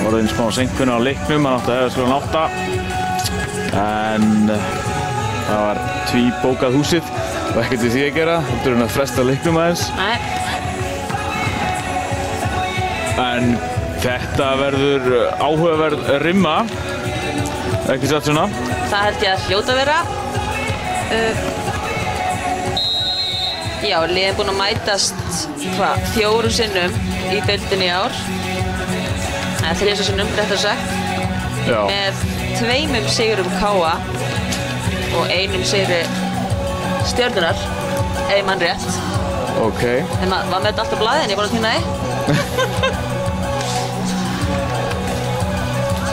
orðin smá seinkun á leiknum, hann átti að hefða slúan 8 en það var tvíbókað húsið og ekkert við því að gera, heldur hann að fresta leiknum aðeins. Nei. En þetta verður áhugaverð rimma, ekki satt svona? Það held ég að hljóta vera. Já, liðin búin að mætast 4 sinnum í deildinni í ár. Eða 3 sinnum, réttar sagt. Já. Með 2 sigurum KA og 1 sigri Stjörnunnar, ef ég mann rétt. Ok. En maður var með þetta allt á blaði en ég er búin að týna því.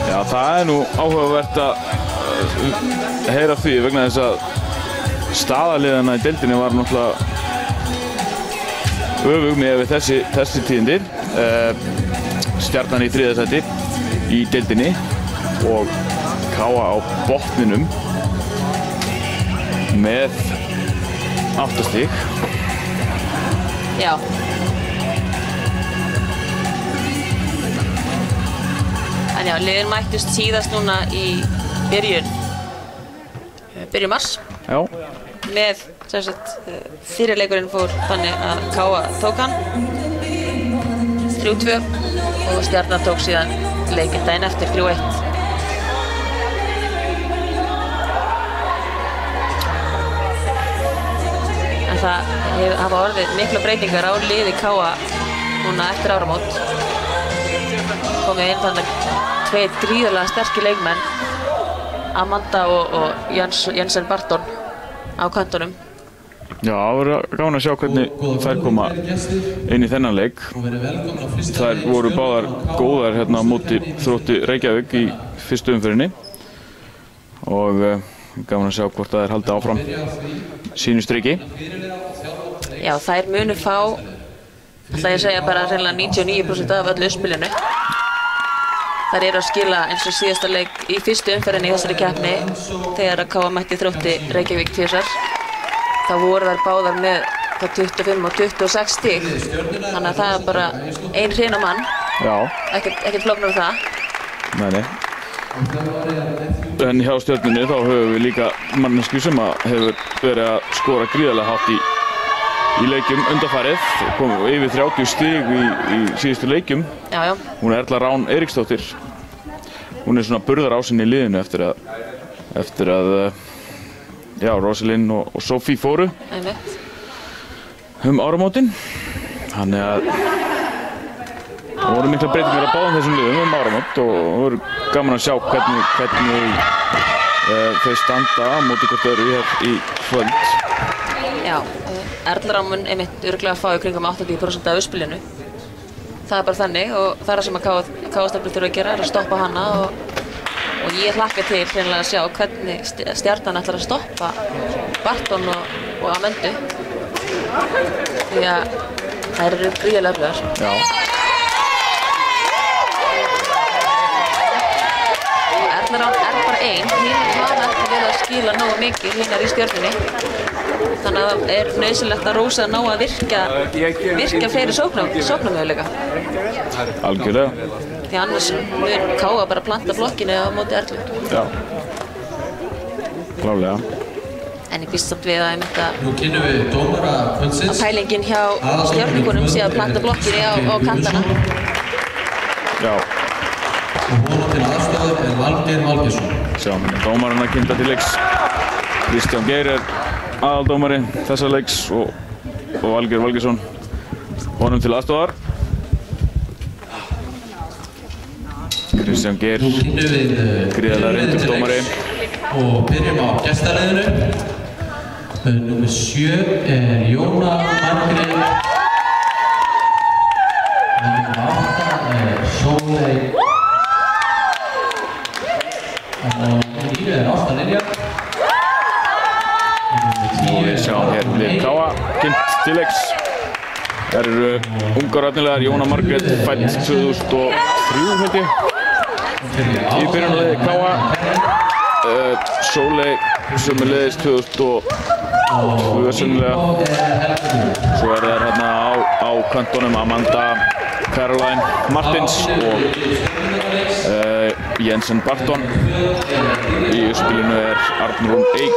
Já, það er nú áhugavert að heyra því vegna þess að staðaliðana í deildinni var náttúrulega öfug með þessi tíðindir. Stjarnan í 3. sæti í deildinni og KA á botninum með 8 stig. Já. En já, liðin mættust síðast núna í byrjun mars. Já. Með, sem sagt, fyrri leikurinn fór þannig að KA tók hann 3-2 og Stjarnan tók síðan leikinn daginn eftir 3-1. En það hafa orðið mikla breytingar á liði KA núna eftir áramót. Komið inn þannig 2 gríðarlega sterkir leikmenn, Amanda og Jensen Barton á kantunum. Já, það verður gaman að sjá hvernig þær koma inn í þennan leik. Þær voru báðar góðar hérna á móti Þrótti Reykjavík í fyrstu umferðinni og gaman að sjá hvort þær halda áfram sínu striki. Já, þær munu fá, ætla ég að segja bara hreinlega 99% af öllu uppspilinu. Þær eru að skila eins og síðasta leik í fyrstu umferðinni í þessari keppni þegar að KA mætti Þrótti Reykjavík 2. þá voru þær báðar með 25 og 26 stig. Þannig að það er bara ein hreina mann. Já. Ekkert flóknar það. Nei. En hjá Stjörnunni þá höfum við líka mannesku sem hefur verið að skora gríðarlega hátt í leikjum undanfarið. Komum yfir 30 stig í síðustu leikjum. Já, já. Hún er Erla Rán Eiríksdóttir. Hún er svona burðarásinn í liðinu eftir að já, Rosalyn og Sophie fóru áramótin. Þannig að það voru mikla breytingar að báðum þessum liðum áramót og það voru gaman að sjá hvernig þau standa á móti hvort öðru hér í kvöld. Já, Erla Rán mun einmitt örugglega að fá í kringum 80% af uppspilinu. Það er bara þannig og það er það sem að KA-stefnur þurfa að gera, er að stoppa hana og ég hlakka til hreinlega að sjá hvernig Stjarnan ætlar að stoppa Barton og Amandu. Því að þær eru gríðarlega öflugar. Já. Og Erla Rán er bara ein, hinar hafa ekki verið að skila nógu mikið hinar í Stjörnunni. Þannig að það er nauðsynlegt að Rósa ná að virka fleiri sóknarmöguleika. Algjörlega. Því annars mun KA bara planta flokkinu á móti Erlu. Já. Klárlega. En ég býst samt við að Nú kynnum við dómara kvöldsins. að pælingin hjá Stjörningunum sé að planta flokkinu á kantana. Já. Og honum til aðstoðar er Valgeir Valgeirsson. Sjáum dómarinn að kynnta til leiks. Kristján Geir er aðaldómari þessa leiks og Valgeir Valgeirsson honum til aðstoðar. Kristján Geir, gríðarlega reyndur dómari. Og byrjum á gestaliðinu. Númer 7 er Jóna Margrét. Númer 8 er Sóley. Og númer 9 er Ásta Lilja. Og við sjáum hér lið KA kynnt til leiks. Það eru ungar efnilegar, Jóna Margrét fædd 2003 held ég. Í byrjunarliði KA. Sóley sömuleiðis 2002 sennilega. Svo er það hérna á kantonum Amanda Caroline Martins og Jensen Barton. Í uppspilinu Arnrún Eik.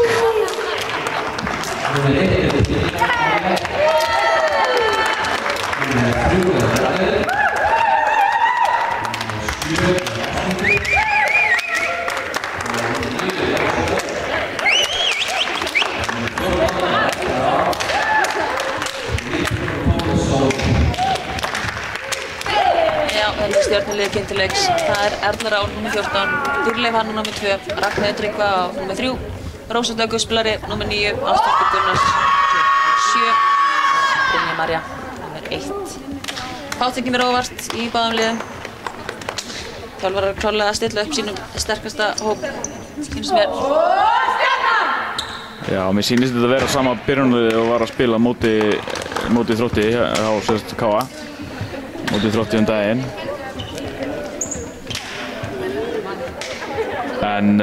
Stjörnuliðið kynnt til leiks. Það Erna Rán, nr. 14, Dýrleif Hanna, nr. 2, Ragnheiður Tryggva á nr. 3, Rósa Dögg spilari, nr. 9, Ásthildur Gunnars, 7, Brynja Marja, nr. 1. Fátt ekki mér óvart í báðum liðum. Þjálfarar klárlega að stilla upp sínum sterkasta hóp, finnst mér. Já, mér sýnist þetta að vera sama byrjunarliðið og var að spila móti Þrótti á KA. Móti Þrótti daginn. En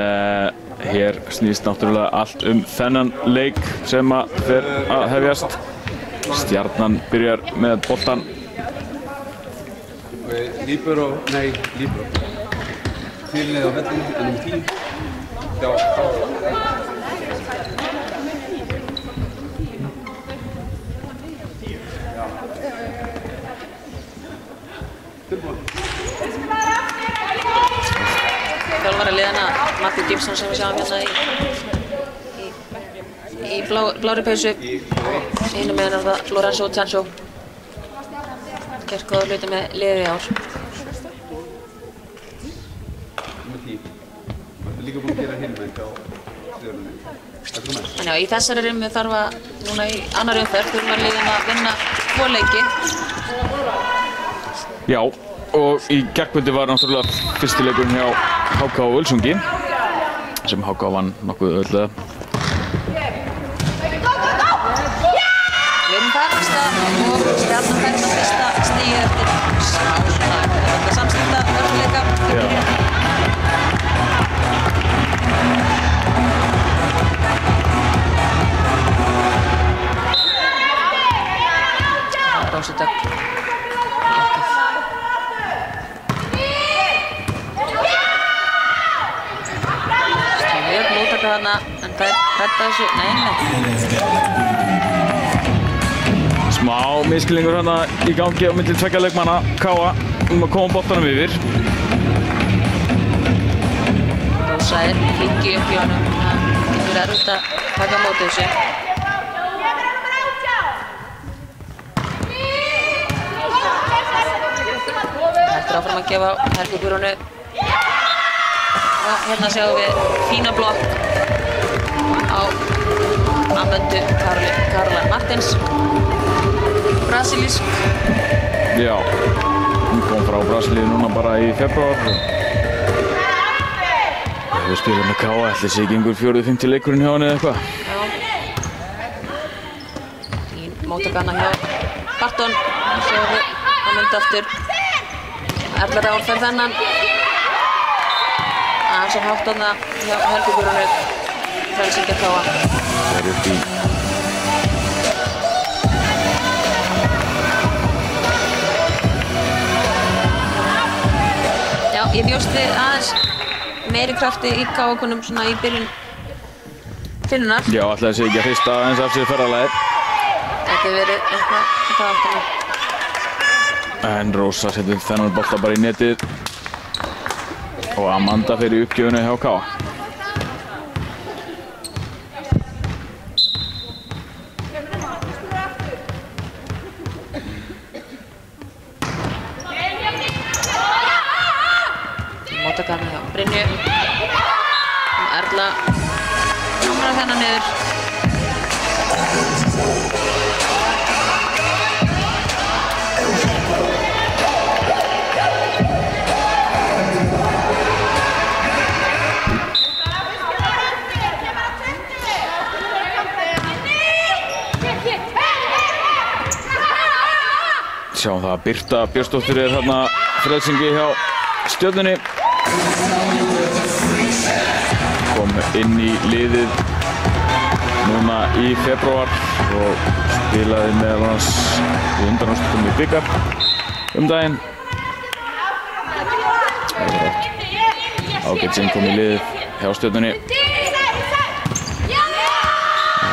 hér snýst náttúrulega allt þennan leik sem fer að hefjast. Stjarnan byrjar með boltan. Líbero. Fyrirlið á vellinum, nr. 10. Já, Þjálfara liðana Matthew Gibson sem við sjáum hérna í blári peysu. Hinum meginn það Lorenzo Chancho. Gert góða hluti með liðið í ár. Líka búin að gera hinum meginn hjá Stjörnunni. En já, í þessari rimmu þarf að núna í annarri umferð þurfa liðin að vinna 2 leiki. Já, og í gærkvöldi var náttúrulega fyrsti leikurinn hjá HK Völsungi sem HK vann nokkuð auðvitað. Við erum þar af stað og Stjarnan fær það fyrsta stigið eftir svona samstilla vörðleika. Rósa Dögg. Stjórn móttaka þarna, en það redda þessu, nei. Smá miskilningur hérna í gangi á milli tveggja leikmanna KA að koma boltanum yfir. Rósa flink í upp í honum, það getur erfitt að taka á móti þessu. Heldur áfram að gefa Helgu Guðrúnu. Og hérna sjáum við fína blokk á Amöndu Karla Martins. Brasilísk. Já, hún kom frá Brasilíu núna bara í febrúar. Við spilum með KA, ætli sé ekki einhver 4.-5. leikurinn hjá henni eða eitthvað. Fín móttaka hjá Barton. Sjáum við Amöndu aftur. Erla Rán fer þennan. Aðeins sem hátt þarna hjá Helgu Guðrúnu. Frelsingja KA. Það er upp í. Já, ég bjóst við aðeins meiri krafti í KA-kunum svona í byrjun finnunar. Já, ætlaði sé ekki að hrista aðeins af sér ferðalagið. Þetta hefur verið eitthvað það aftur. En Rósa setur þennan bolta bara í netið og Amanda fyrir uppgjöfunu hjá KA. Móttakarna hjá Brynju. Erla hamrar hérna niður. Sjáum það að Birta Björnsdóttir er þarna frelsingi hjá Stjörnunni. Kom inn í liðið núna í febrúar og spilaði meðal annars í undanúrslitum í bikar daginn. Ágætsinn kom í liðið hjá Stjörnunni.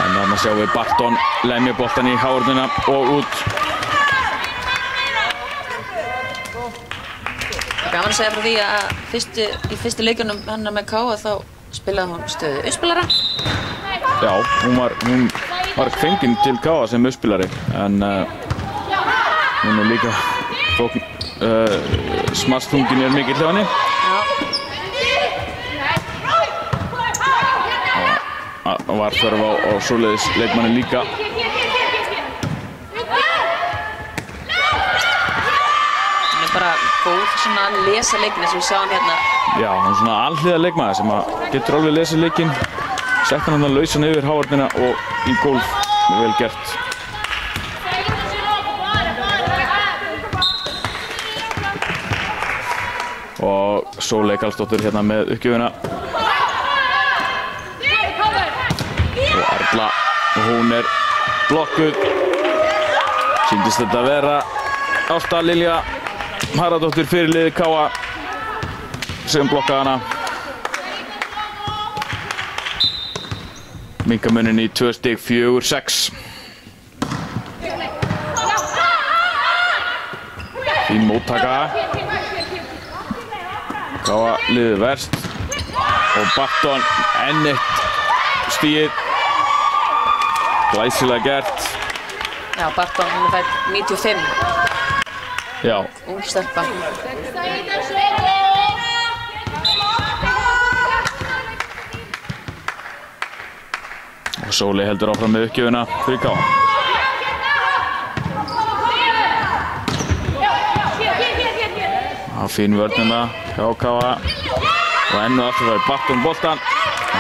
En þarna sjáum við Barton lemja boltan í hávörðuna og út. Gaman að segja frá því að í fyrstu leikjunum hennar með K.A. þá spilaði hún stöðu uppspillara. Já, hún var fengin til K.A. sem uppspilari, en hún líka smarsþungin mikill hjá henni. Og var þörf á svoleiðis leikmanni líka. Hún bara góð svona að lesa leikina sem við sjáum hérna. Já, hún er svona alhliða leikmaður sem getur alveg lesið leikinn, setja hann lausan yfir hávörðina og í gólf. Vel gert. Og Sóley Karlsdóttir hérna með uppgjöfuna. Og Erla, hún er blokkuð. Sýndist þetta að vera Ásta Lilja Harðardóttir fyrir liðið K.A. sem blokkaði hana. Minnka munin í 2 stig, 4-6. Fín móttaka. K.A. liðið verst. Og Barton enn eitt stigið. Glæsilega gert. Já, Barton, hún er fædd 95. Já. Ung stelpa. Og Sóley heldur áfram með uppgjöfuna fyrir K.A. Fín vörnina hjá K.A. Og enn og aftur var Barton boltan.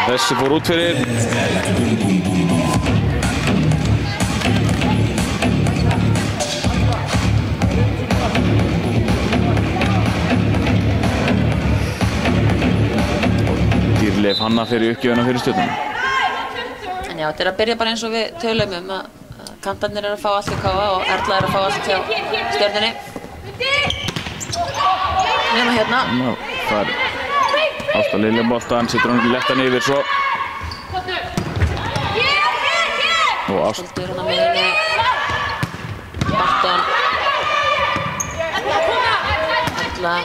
Þessi fór út fyrir. Dýrleif Hanna fyrir uppgjöfuna fyrir Stjörnuna. En já, þetta er að byrja bara eins og við tölum að kantarnir eru að fá allt hjá K.A. og Erla er að fá allt hjá Stjörnunni. Nema hérna. Það er Ásta Lilja boltan, setur hann lettan yfir svo. Og Ásta. Svolítið hérna miðunni. Barton. Erla.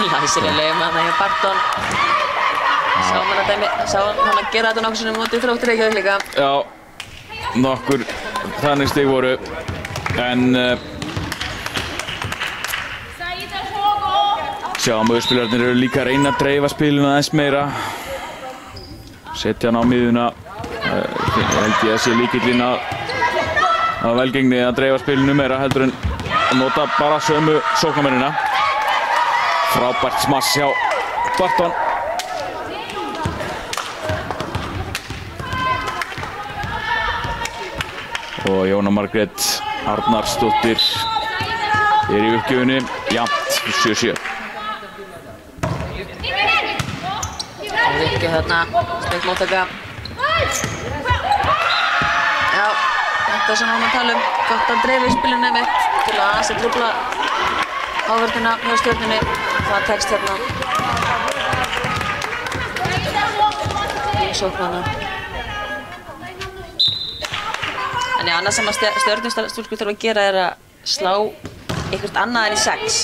Læsilega manna hjá Barton. Sá hann að gera þetta nokkuð svona mótið Þróttur Reykjavík líka. Já, nokkur þannig stig voru. En sjáum að uppspilarnir eru líka að reyna að dreifa spilinu aðeins meira. Setja hann á miðuna. Held ég að sé líkillinn að velgengni að dreifa spilinu meira heldur en að nota bara sömu sóknarmennina. Frábært smass hjá Barton. Og Jóna Margrét Arnarsdóttir er í uppgjöfunni, jafnt 7-7. Uppgjöf þarna, snögg móttaka. Já, þetta sem hann að tala gott að dreifa í spilinu mitt til að aðeins að trufla hávörðina hjá Stjörnunni. Það tekst hérna. Sóknarna. En já, annað sem að Stjörnustúlkur þurfa að gera er að slá eitthvað annað en í 6.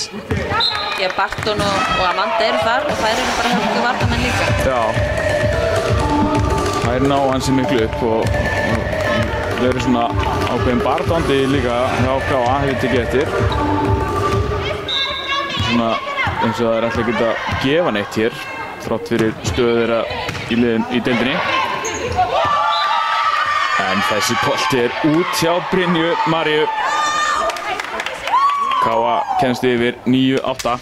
Því að Barton og Amanda eru þar og þær eru bara hörku varnamenn líka. Já. Þær ná ansi miklu upp og verið svona ákveðin barndandi líka hjá K.A. hefur tekið eftir. Svona eins og það er alltaf ekki að gefa neitt hér þrátt fyrir stöðu þeirra í deildinni. En þessi bolti er út hjá Brynju Maríu. K.A. kemst yfir 9-8.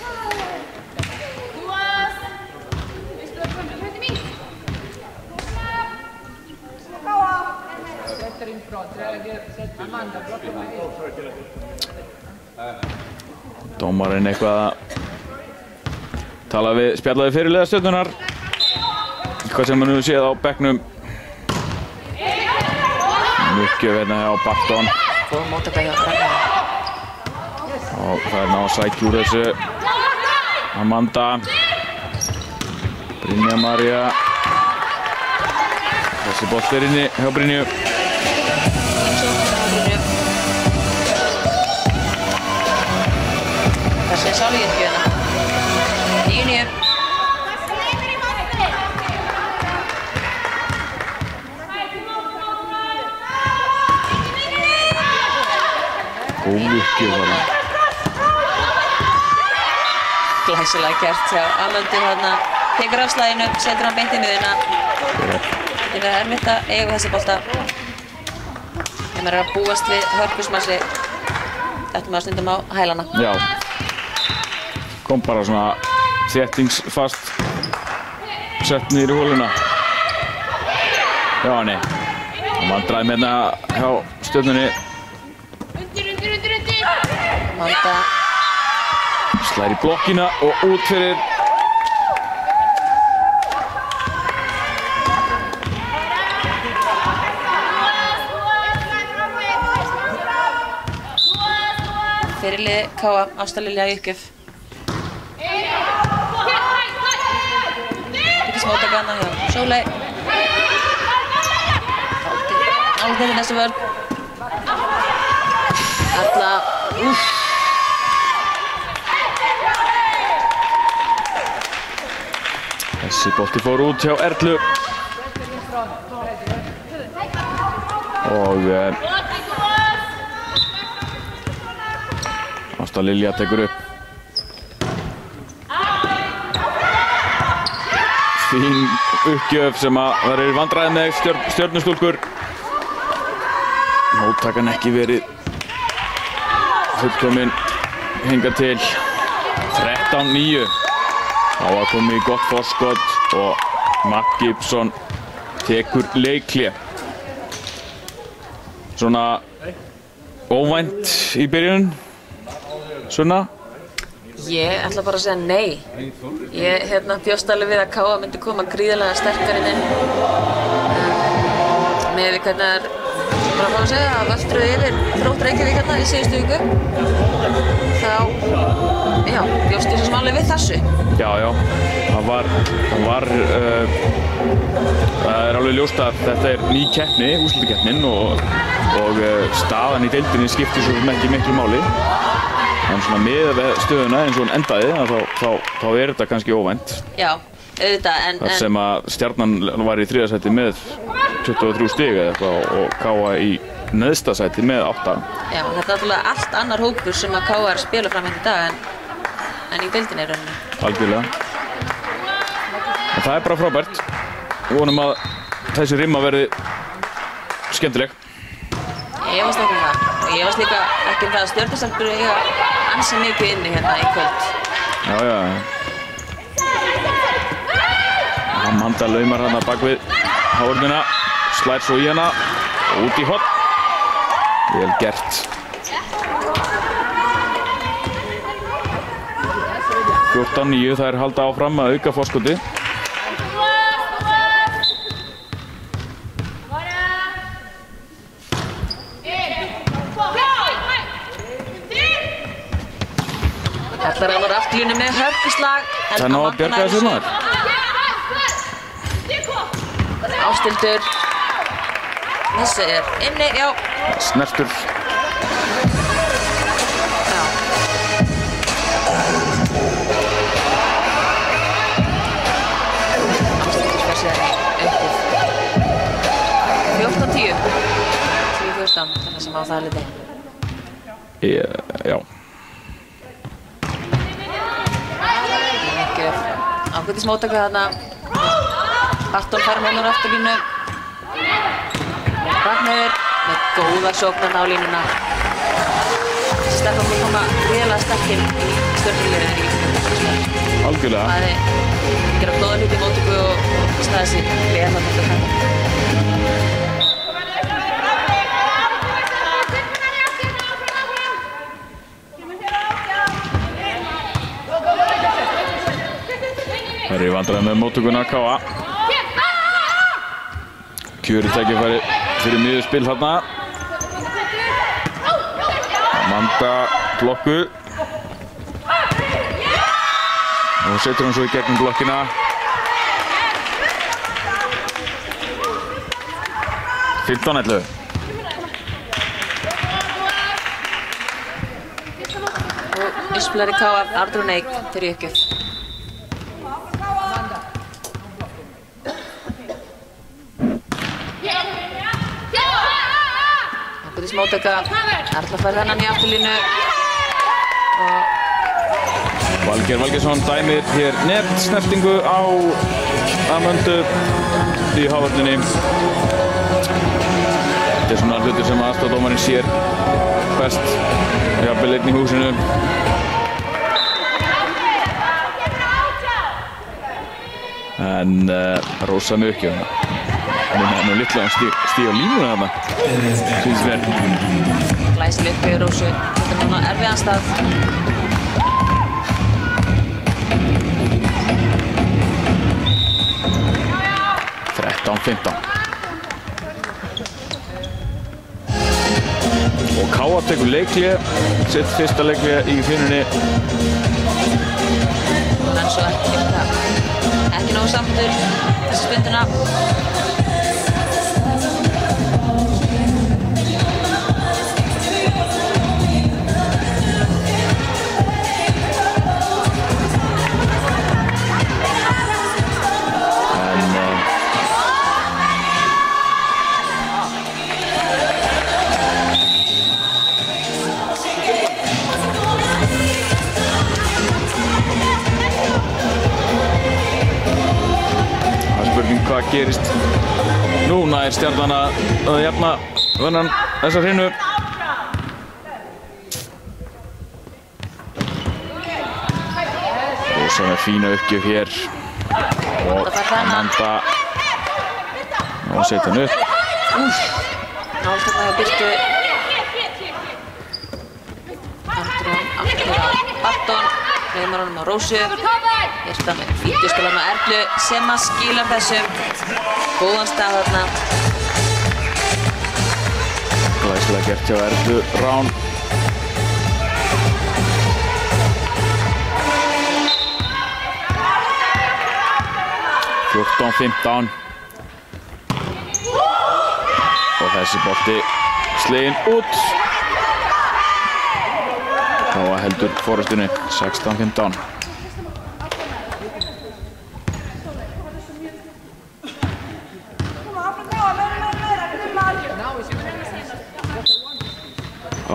Dómarinn eitthvað að spjalla við fyrirliða Stjörnunnar. Hvað sem hann hefur séð á bekknum. Uppgjöf hérna hjá Barton. Góð móttaka hjá Ragnar. Og Það ná að sækja úr þessu. Amanda. Brynja María. Þessi bolti inni hjá Brynju. Þessi Sálvíkjuna. 9-9. Góð uppgjöf þarna. Glæsilega gert hjá Amandu þarna. Tekur af slaginu, setur hann beint í miðuna. Það er erfitt að eiga þessi bolta. Þegar maður er að búast við hörpusmassi, ættum maður stundum á hælana. Já. Kom bara svona þéttingsfast sett niður í hóluna. Já, nei. Og mann dræði með hérna hjá Stjörnunni. Amanda Slær í blokkina og út fyrir. Fyrirlið K.A. Ásta Lilja í uppgjöf. Ekki smóta gana hjá Sóley. Álið til næstu vörn. Erla. Þessi bolti fór út hjá Erlu. Og Ásta Lilja tekur upp. Fín uppgjöf sem að það eru vandræði með Stjörnustúlkur. Móttakan ekki verið fullkomin hingað til. 13-9. Á að koma í gott forskot og Matt Gibson tekur leikhlé. Svona óvænt í byrjun, Sunna? Ég ætla bara að segja nei. Ég bjóst alveg við að K.A. myndi koma gríðarlega sterkar inn. Með við hvernig það er bara að fá að segja að völdruðu yfir Þrótt Reykjavík hérna í síðustu viku. Þá, já, bjóst ég svo sem alveg við þessu. Já, það er alveg ljóst að þetta er ný keppni, úrslitakeppnin og staðan í deildinni skiptir svo sem ekki miklu máli. En svona með stöðuna eins og hún endaði, þá er þetta kannski óvænt. Já, auðvitað, þar sem að Stjarnan var í 3. sæti með 23 stig eða eitthvað og K.A. í neðsta sæti með 8. Já, þetta er náttúrulega allt annar hópur sem að K.A. er að spila fram í dag en í deildinni í rauninni. Algjörlega. En það er bara frábært. Við vonum að þessi rimma verði skemmtileg. Ég efast ekki það. Og ég efast líka ekki það að Stjörnustelpur eiga ansi mikið inni hérna í kvöld. Já. Amanda laumar hana bak við hárnina, slær svo í hana og út í horn. Vel gert. 14-9, það er halda áfram að auka forskoti. Ætlar að voru afturlínu með hörpuslag. Það ná að bjarga þessu maður. Ástildur. Þessi er inni, já. Snertur. Já. Ástildur fyrir sér uppið. 14-10. 10-14, þannig sem á það liti. Já. Ákveðis móttaka þarna. Barton fær málur afturlínu. Ragnheiður með góða sóknarna á línuna. Stefán búið koma gríðarlega sterkinn í Stjörnuliðinu í Algjörlega. Það er gera góða hluti í móttöku og staðið sig vel að þetta hægt. Það er í vandræði með móttökuna K.A. Kjörið tækifæri fyrir miðurspil þarna. Amanda blokkuð. Og setur hann svo í gegnum blokkina. Fimmtán 11. Og spilari KF Arnþór Eik fyrir uppgjöf. Ákveðis móttaka, Erla fær þennan í afturlínu. Valgeir Valgeirsson dæmir hér netsnertingu á Amöndu í hávörninni. Þetta er svona hlutur sem aðstoðardómarinn sér best, jafnvel einn í húsinu. En Rósa með uppgjöfuna. Hún er nú litla stíg á línuna þarna, sýnst mér. Glæsileg uppgjöf Rósu, þetta er núna erfiðan stað. 13-15. Og K.A. tekur leikhlé, sitt fyrsta leikhlé í finnunni. En svo ekki nógu sáttur þessi stundina. Hvað gerist núna Stjarnan að jafna þessa hreinu. Rósa með fína uppgjöf hér og Amanda og setja hann upp. Nálþarna hjá Birtu. Arnþór aftur á Barton, reymar honum á Rósu. Birta með fítuspila með Erlu sem að skila þessum. Góðan stað þarna. Glæsilega gert hjá Erlu Rán. Fjórtán 15. Og þessi bolti sleginn út. K.A. heldur forystunni 16-15.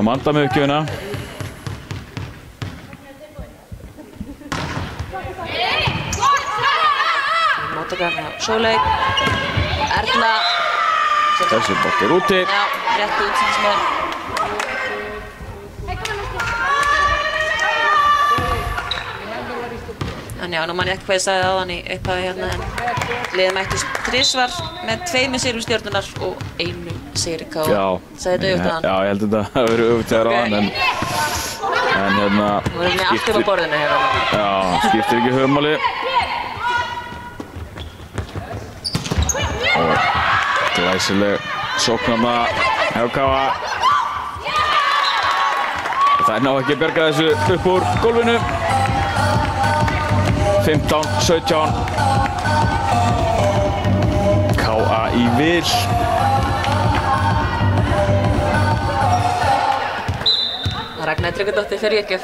Amanda með uppgjöfuna. Móttaka hjá Sóley. Erla. Þessi bolti er úti. Já, rétt út sem sem er. En já, nú man ég ekki hvað ég sagði áðan í upphafi hérna, en liðið mættist þrisvar með 2 sigrum Stjörnunnar og 1 sigri K.A. Já. Sagði þetta auðvitað hann? Já, ég held þetta að vera auðvitað áðan, en hérna... Nú erum við allt upp á borðinu hérna. Já, skiptir ekki höfumáli. Og glæsileg sóknarna hjá K.A. Það ná ekki að berga þessu upp úr gólfinu. 15-17. K.A. í vil. Ragnar Tryggvadóttir fyrir uppgjöf.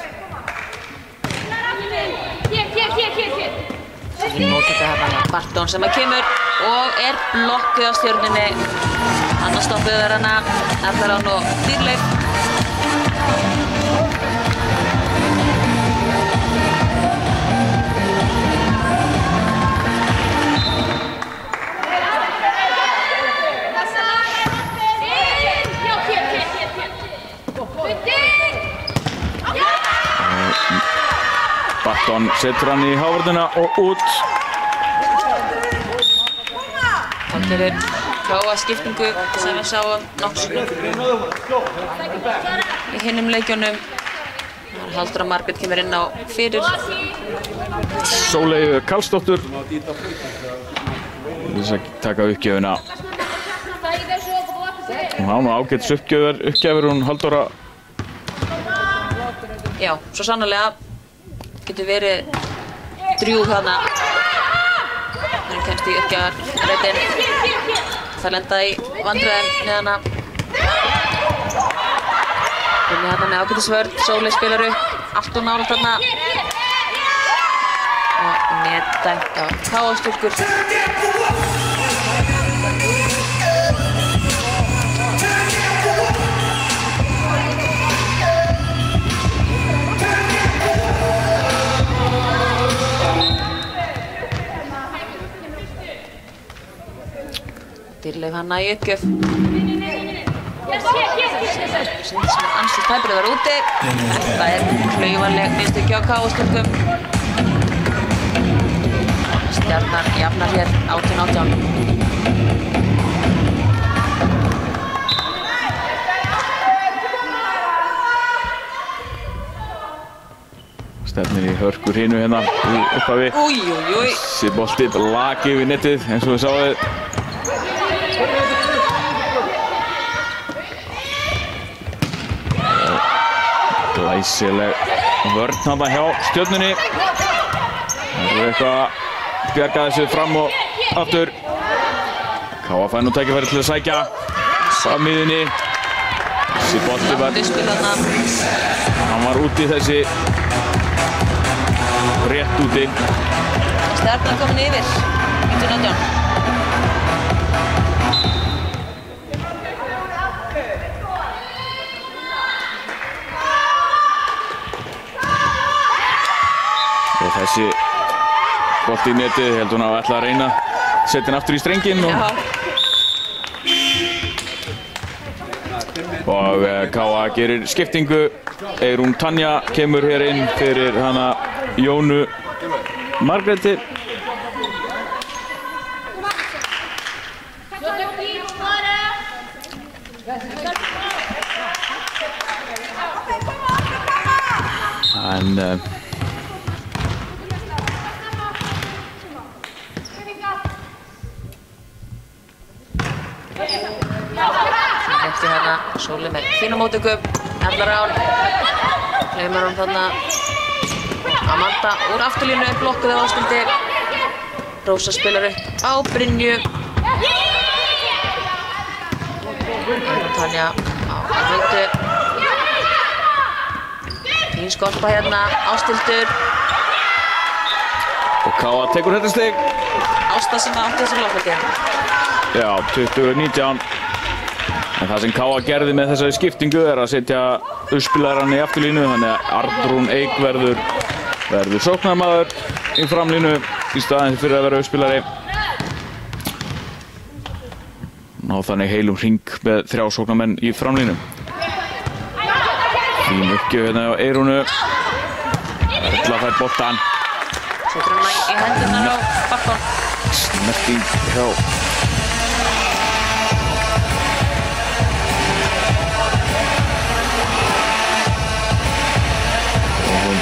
Móttaka hérna Barton sem að kemur og er blokkuð á Stjörnunni. Annar stoppuð er hana, Erla Rán og Dýrleif. Barton setur hann í hávörðina og út. Það er K.A. skiptingu sem við sáum nokkuð í hinnum leikjunum. Halldóra Margrét kemur inn á fyrir. Sóley Karlsdóttur. Þess að taka uppgjöfuna. Hún á nú ágætis uppgjafir hún Halldóra. Já, svo sannarlega getur verið drjúg þarna. Hann kemst í uppgjafarreitin. Það lenda í vandræðum neðan að Brynja þarna með ágætisvörn, Sóley spilar upp, allt og nálægt þarna. Og netdæmt á KA-stúlkur. Dýrleif Hanna í uppgjöf. Sem ansið tæpur þar úti. Þetta klaufaleg mistök hjá KA-stúlkum. Stjarnan jafnar hér 18-18. Stefnir í hörkur hinu hérna upphafi. Þessi bolti lag yfir netið eins og við sáum. Glæsileg vörn þarna hjá Stjörnunni. Það er eitthvað að bjarga þessu fram og aftur. KA fær nú tækifæri til að sækja frammiðinni. Þessi bolti var hann var úti þessi rétt úti. Stjarnan komin yfir 19-18. Og þessi bolti í netið, held hún að ætla að reyna að setja hann aftur í strenginn og KA gerir skiptingu. Eyrún Tanja kemur hér inn fyrir hana Jónu Margréti. Eftir hérna Sóley með fína móttöku, allar án. Gleymar hún þarna Amanda úr afturlínu, blokkuð af Ásthildi. Rósa spilar upp á Brynju. Tanja á Huldu. Fín skorpa hérna, Ásthildur. Og KA tekur þetta stig. Ásta sem átti þessu lokvöldi. Já, 20-19. En það sem KA gerði með þessari skiptingu er að setja uppspilarann í afturlínu, þannig að Arnrún Eik verður sóknarmaður í framlínu í staðinn fyrir að vera uppspilari. Ná þannig heilum hring með 3 sóknarmenn í framlínu. Fín uppgjöf hérna á Eyrúnu. Erla fær boltann. Setur hana í hendurnar á Bakon. Snerting hjá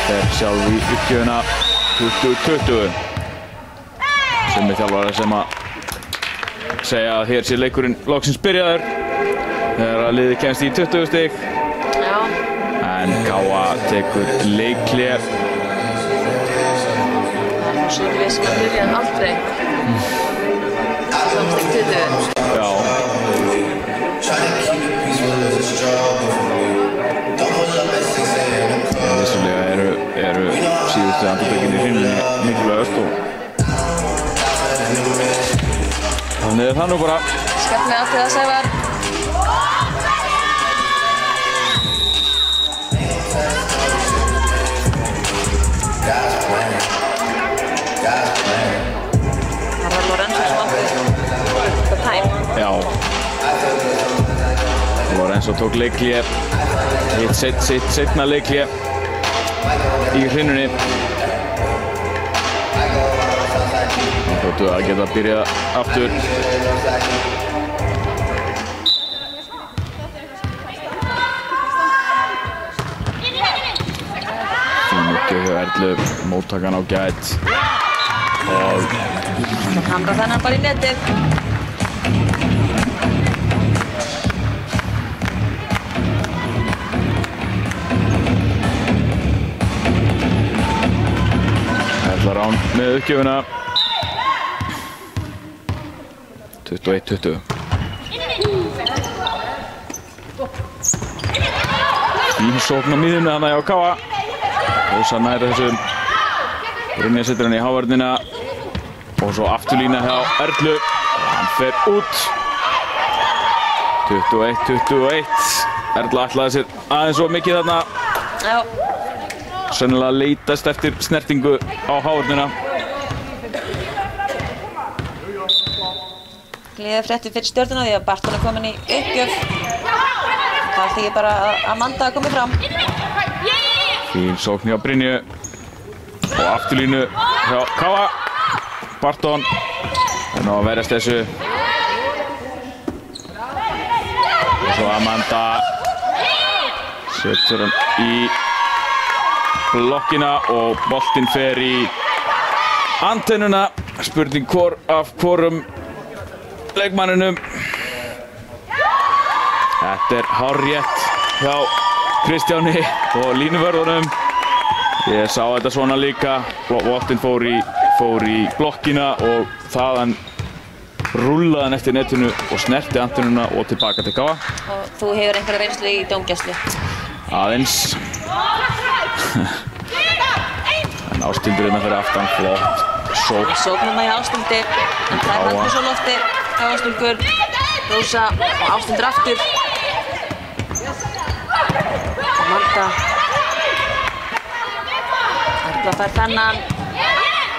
fer sjálf í uppgjöfuna 20-20. Sem er þjálfari sem að segja að hér sé leikurinn loksins byrjaður þegar að liðið kemst í 20 stig. Já. En KA tekur leikhlé. Það er nú svolítið sem að byrjaði aldrei. Samstig 20. Já. Vissulega eru síðustu andarbökin í hrinni mikilvægast og þannig er það nú bara. Skemmtilega allt það Sævar. Það var Lorenzo sem átti þetta tæm. Já. Lorenzo tók leikhlé. Hitt seinna leikhlé í hrinnunni. Það þóttu að geta byrjað aftur. Fín uppgjöf hjá Erlu, móttakan á gæt. Og Það hamra þennan bara í netið. ætlar á Brown með uppgjöfuna. 21-20. Fín sókn á miðjunni þarna hjá Káa. Rósa nær þessu. Brynja setur hann í hávörnina. Og svo afturlína hjá Erlu. Hann fer út. 21-21. Erla ætlaði sér aðeins svo mikið þarna. Já. Sennilega leitast eftir snertingu á hávörnina. Gleðið fréttir fyrir Stjörnuna því að Barton komin í uppgjöf. Það þýðir bara að Amanda komið fram. Fín sókn hjá Brynju. Og afturlínu hjá Káa. Barton. Það að verjast þessu. Og svo Amanda. Setur hann í blokkina og boltinn fer í antennuna. Spurning af hvorum leikmanninum. Þetta er hárrétt hjá Kristjáni og línuvörðunum. Ég sá þetta svona líka. Boltinn fór í blokkina og þaðan rúllaði hann eftir netinu og snerti antennuna og tilbaka til Káa. Og þú hefur einhverja reynslu í dómgæslu? Aðeins. En Ásthildur hérna fyrir aftan, flott sókn. Sóknum að hjá Ásthildur, en það er Magnús á lofti, Káastúlkur, Rósa og Ásthildur aftur. Amanda. Erla fær þennan,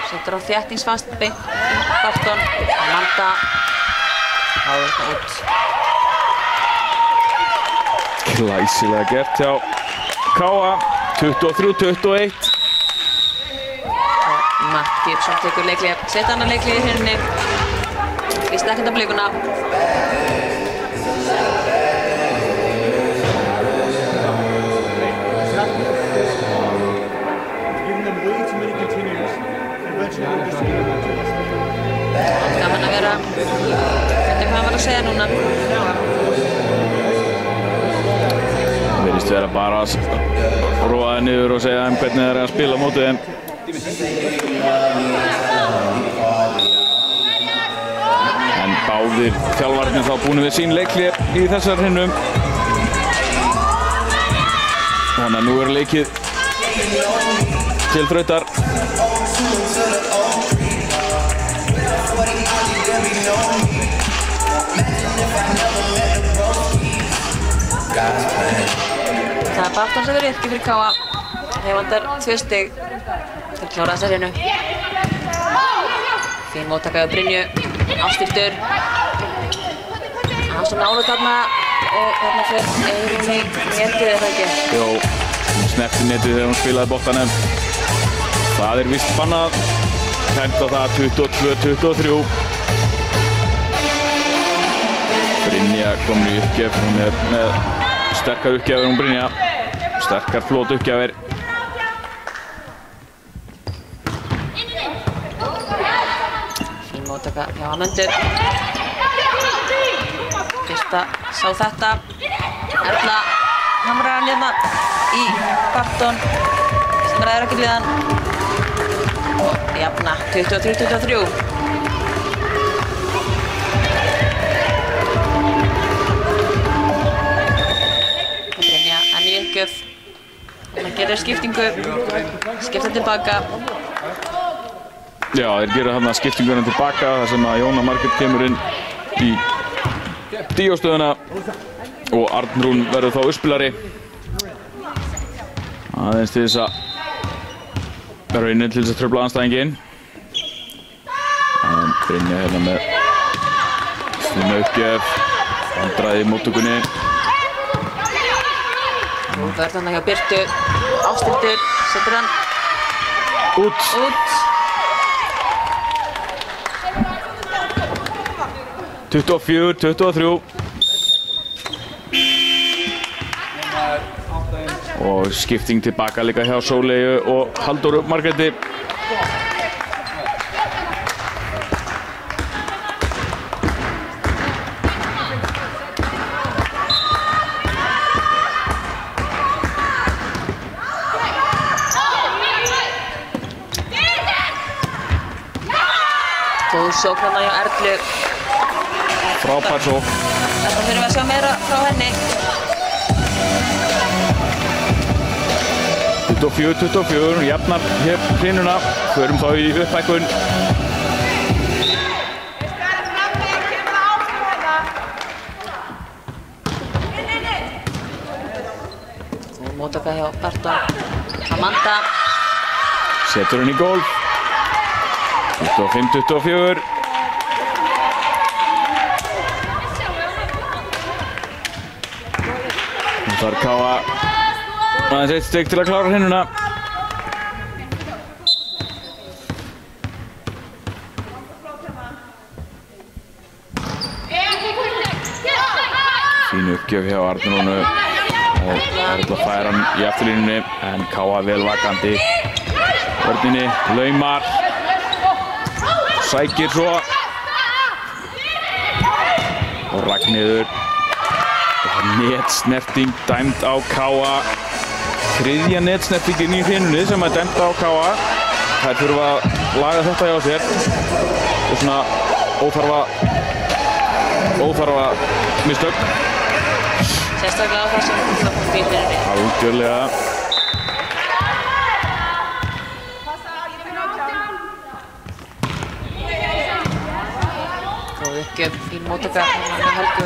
setur á þéttingsfast beint í Barton. Amanda. Háður þetta út. Glæsilega gert hjá Káa, 23-21. Og Matt Gibson tekur leiklið, setja hann að leiklið í hrinni. Víst ekkert á blikuna. Gaman að vera, þetta hvað hann var að segja núna. Virðist vera bara að róa það niður og segja þeim hvernig það er að spila á móti þeim. En báðir þjálfarnir þá búin við sín leiklið í þessar hrinnum. Þannig að nú er leikið til þrautar. Það er Barton sem verið yrki fyrir Káa. Þeir vantar 2 stig til að klára þessa hreinu. Fín móttaka hjá Brynju. Ásthildur. Hann svo nálega þarna og þarna fyrir Eyrún í netið eða ekki? Jó, hún snerti netið þegar hún spilaði boltanum. Það er víst bannað. Tæmt á það 22-23. Brynja komin í uppgjöf. Hún er með sterkar uppgjafir hún Brynja. Sterkar flót uppgjafir. Fín móttaka hjá Amundu. Fyrsta sá þetta. Erla hamrar hann hérna í Barton sem ræður ekki liðan. Jafna 23-23. Brynja enn í uppgjöf. Hann gerir skiptingu. Skipta tilbaka. Já, þeir gera þarna skiptinguna tilbaka þar sem að Jóna Margrét kemur inn í díóstöðuna og Arnrún verður þá uppspilari. Aðeins til þess að vera inni til þess að tröfla andstæðinginn. En Brynja hérna með fína uppgjöf, vandraði í móttökunni. Nú verður hann hjá Birtu. Ásthildur setur hann Út. út. 24-23. Og skipting tilbaka líka hjá Sóleyju og Halldóru Margréti. Góð sókn hérna hjá Erlu. Frábær sókn. Þetta þurfum við að sjá meira frá henni. 24-24, jafnar hér hrinuna. Förum þá í uppbækkun. Móttaka hjá Barton. Amanda. Setur henni í gól. 25-24. Nú þarf Káa aðeins eitt stig til að klára hrinuna. Fín uppgjöf hjá Arnónu og Erla fær hann í afturlínunni en Káa vel vakandi. Vörninni laumar, sækir svo og Ragnheiður. Netsnerting dæmd á Káa. Þriðja netsnertingin í hrinunni sem er dæmd á Káa. Þær þurfa að laga þetta hjá sér. Það er svona óþarfa mistök. Sérstaklega á þessum í hrinunni. Algjörlega. Góð uppgjöf, fín móttaka með Helgu.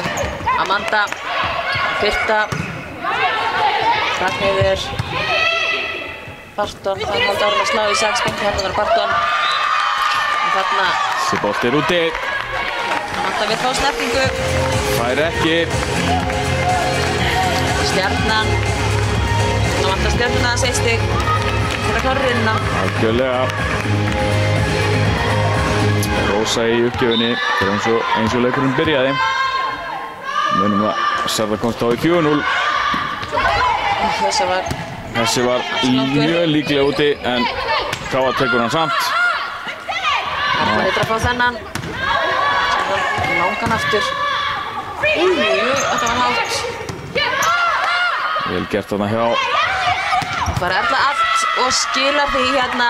Amanda, Birta, Ragnheiður, Barton, það er hálft árum að slá í 6 beint hérna þar Barton. Og þarna Þessi bolt er úti. Amanda vill fá snertingu. Fær ekki. Stjarnan. Amanda Stjarnan aðeins 1 stig til að klára hrinuna. Algjörlega. Rósa í uppgjöfinni. Það er eins og leikurinn byrjaði. Munum að Sarða komst á í 4-0. Þessi var mjög líklega úti en Káa tekur hann samt. Það heitir að fá þennan. Langan aftur. Þetta var hátt. Vel gert þarna hjá. Bara Erla allt og skilar því hérna.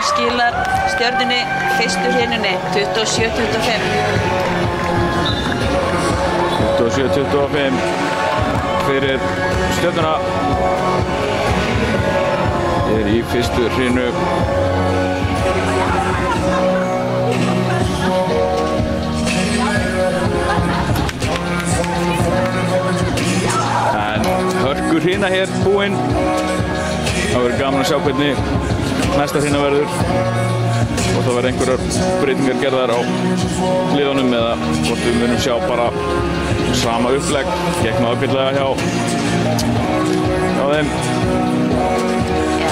Skilar Stjörnunni fyrstu hrinunni 27-25. 27-25 fyrir Stjörnuna. Er í fyrstu hrinu. En hörkur hrina hér búinn. Það verður gaman að sjá hvernig næsta hrina verður. Og það verður einhverjar breytingar gerðar á liðunum eða hvort við munum sjá bara sama upplegg. Gekk ágætlega hjá þeim. Já,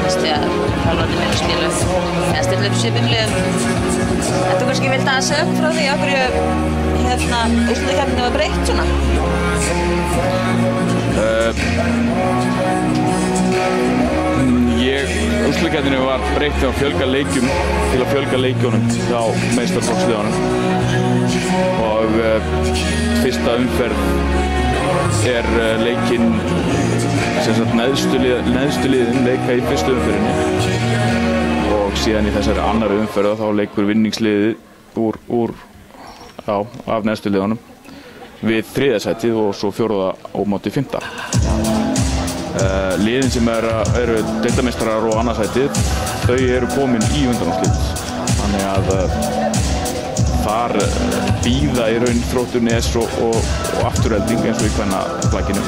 veistu að þjálfarnir munu spila eða stilla upp svipum liðum. En þú kannski vilt aðeins segja frá því af hverju úrslitakeppninni var breytt svona? Úrslitakeppninni var breytt til að fjölga leikjunum hjá meistaraflokksliðunum. Og fyrsta umferð er leikinn neðstu liðin leika í fyrstu umferðinni og síðan í þessari annari umferð þá leikur vinningsliðið af neðstu liðunum við 3. sætið og svo 4. á móti 5. Liðin sem eru deildarmeistarar og annað sætið, þau eru komin í undanúrslit. Þannig að þar bíða í raun Þróttur Nes og Afturelding eins og í kvennaflagginu.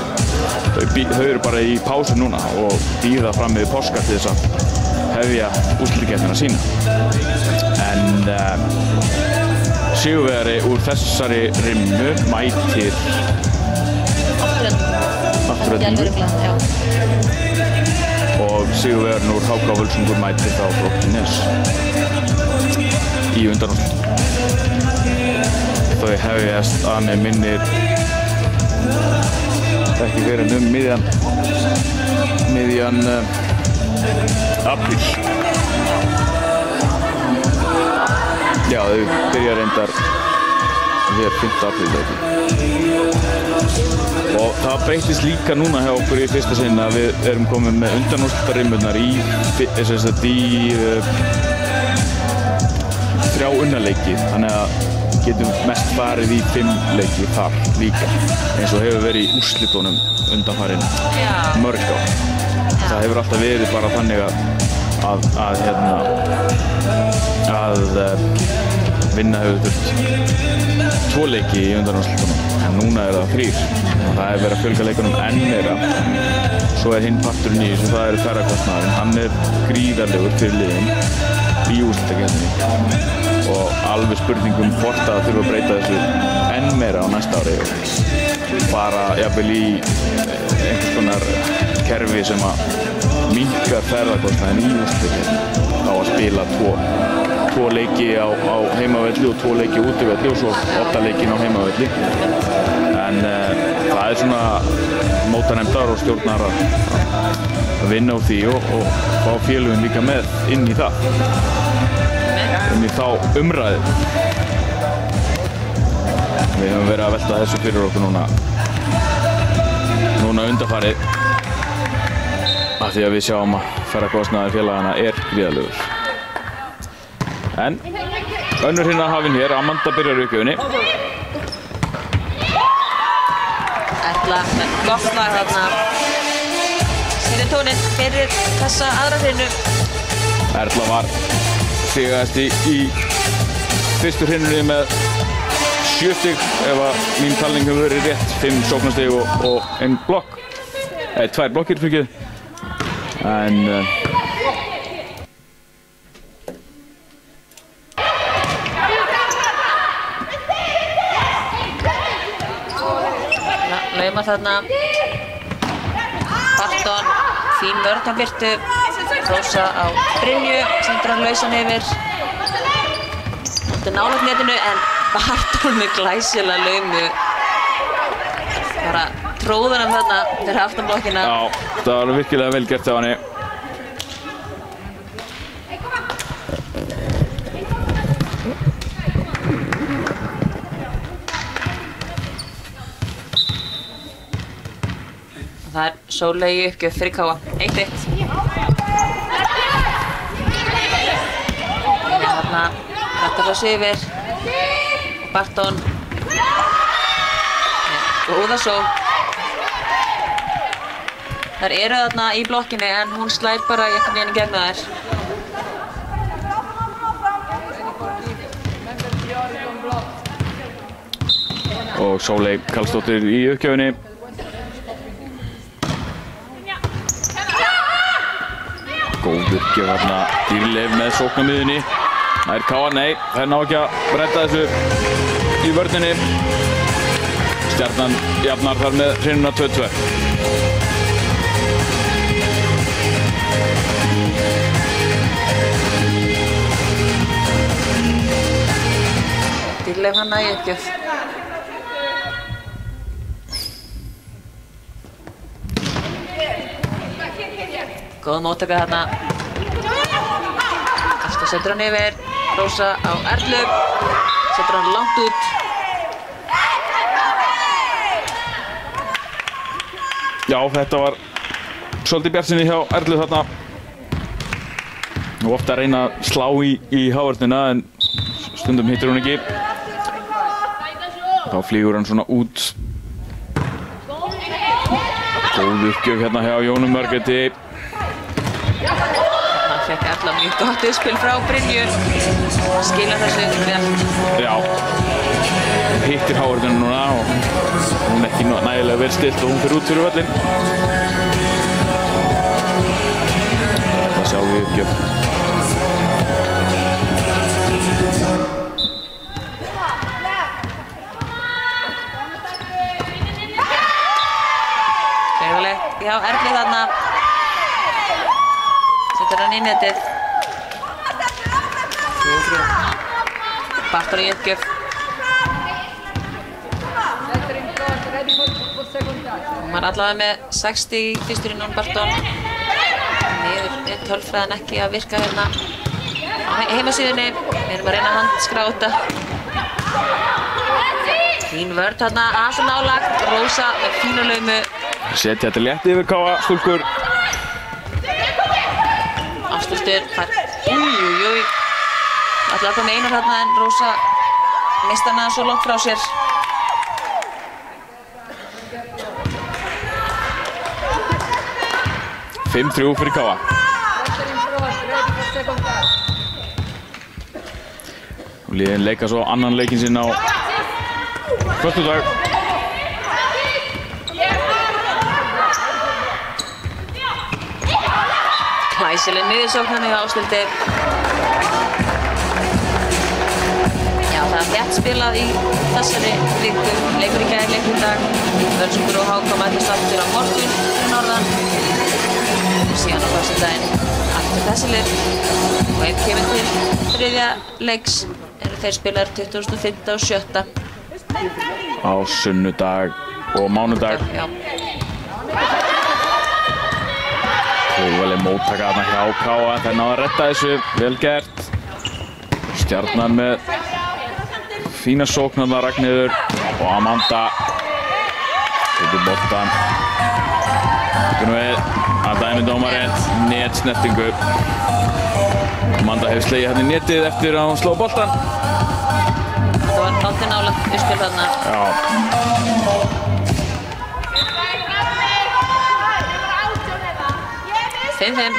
Þau eru bara í pásu núna og bíða fram með páska til þess að hefja úrslitakeppnina sína. En sigurvegari úr þessari rimmu mætir Aftureldingu og sigurvegarinn úr HK Völsungur mætir þá Þróttur Nes í undanúrslit. Þau hefjast að með minnir ekki verið miðjan apríl. Já, þau byrja reyndar hér 5. apríl. Og það breytist líka núna hjá okkur í fyrsta sinn að við erum komin með undanúrslitarimurnar í 3 unnarleiki, þannig að getum mest farið í 5 leiki þar líka, eins og hefur verið í úrslitunum undanfarin mörg ár. Það hefur alltaf verið bara þannig að vinna hefur þurft 2 leiki í undanúrslitunum, en núna það 3. Það hefur verið að fjölga leikunum enn meira. Svo hinn parturinn í þessu, það ferðakostnaðurinn. Hann gríðarlegur fyrir liðin í úrslitakeppninni og alveg spurningum hvort að þurfa að breyta þessu enn meira á næsta ári og fara jafnvel í einhvers konar kerfi sem að minnkar ferðakostnaðinn í úrslitakeppninni á að spila 2 leiki á heimavelli og 2 leiki útivelli og svo 8 leikin á heimavelli. En það svona mótanefndar og stjórnar að vinna úr því og fá félögin líka með inn í það, inn í þá umræðu. Við höfum verið að velta þessu fyrir okkur núna undanfarið af því að við sjáum að ferðakostnaður félagana gríðarlegur. En önnur hafin hér, Amanda byrjar í uppgjöfinni. Erla með gott lag þarna. Sýnir tóninn fyrir þessa aðra hrinu. Erla var sigrast í fyrstu hrinu með 7 stig ef að mín talning hefur verið rétt. 5 sóknarstig og 1 blokk. 2 blokkir fyrir ekki. En laumar þarna. Barton, fín vörn á Birtu. Rósa á Brynju, sendur hann lausan yfir. Þetta nálægt netinu en Barton með glæsilega laumu. Bara tróður hann þarna fyrir aftanblokkina. Já, það var virkilega vel gert af henni. Það Sóley í uppgjöf fyrir Káa. 1-1. Þarna rættar þessu yfir. Og Barton. Góða sól. Þær eru þarna í blokkinni en hún slær bara einhvern veginn í gegn þær. Og Sóley Karlsdóttir í uppgjöfinni. Góð uppgjöf þarna, Dýrleif með sóknarmiðunni. Það Káa, nei, þær ná ekki að breyta þessu í vörninni. Stjarnan jafnar þar með hrinuna 2-2. Dýrleif hana í uppgjöf. Góð móttaka þarna. Alltaf setur hann yfir. Rósa á Erlu. Setur hann langt út. Já, þetta var svolítið bjartsinni hjá Erlu þarna. Og ofta að reyna að slá í hávörnina en stundum hittir hún ekki. Þá flýgur hann svona út. Góð uppgjöf hérna hjá Jónu Margréti. Það fekk Erla mjög gott uppspil frá Brynju. Skilar þessu vel. Já. Hittir hávörnina núna og hún ekki nægilega vel stilt og hún fyrir út fyrir völlinn. Það sjáum við uppgjöf. Já, Erli þarna. Setur hann í netið. 4-3. Barton í uppgjöf. Hún var allavega með 60 í fyrstur innan Barton. Niður er tölfræðin ekki að virka hérna á heimasíðunni. Við erum að reyna að handskráta. Fín vörn þarna, aðeins nálagt. Rósa með fína laumu. Setja þetta létt yfir Káa, stúlkur. Afslutur fær, újújúj. Ætlaði að koma Einar þarna en Rósa missti hana svo langt frá sér. Fimm 3 fyrir Káa. Og liðin leika svo annan leikinn sinn á föstudag. Glæsileg niðursókn hann í Ásthildi. Já, það er þétt spilað í þessari viku. Leikur í gær, leikur í dag. Völsungur og HK mætast aftur á morgun fyrir norðan. Síðan á föstudaginn aftur þessi lið. Og ef kemur til þriðja leiks eru þeir spilaðir 25. og 7. Á sunnudag og mánudag. Já. Þjóðvalið móttaka þarna hjá Káa, þeir náðu að redda þessu, vel gert. Stjarnan með fína sókn þarna Ragnheiður og Amanda. Þetta boltan. Þetta við að dæmi dómarinn, netsnertingu. Amanda hefur slegið hérna í netið eftir að hún sló boltan. Það var náttúrulega nálægt uppspil þarna. Já. 5-5.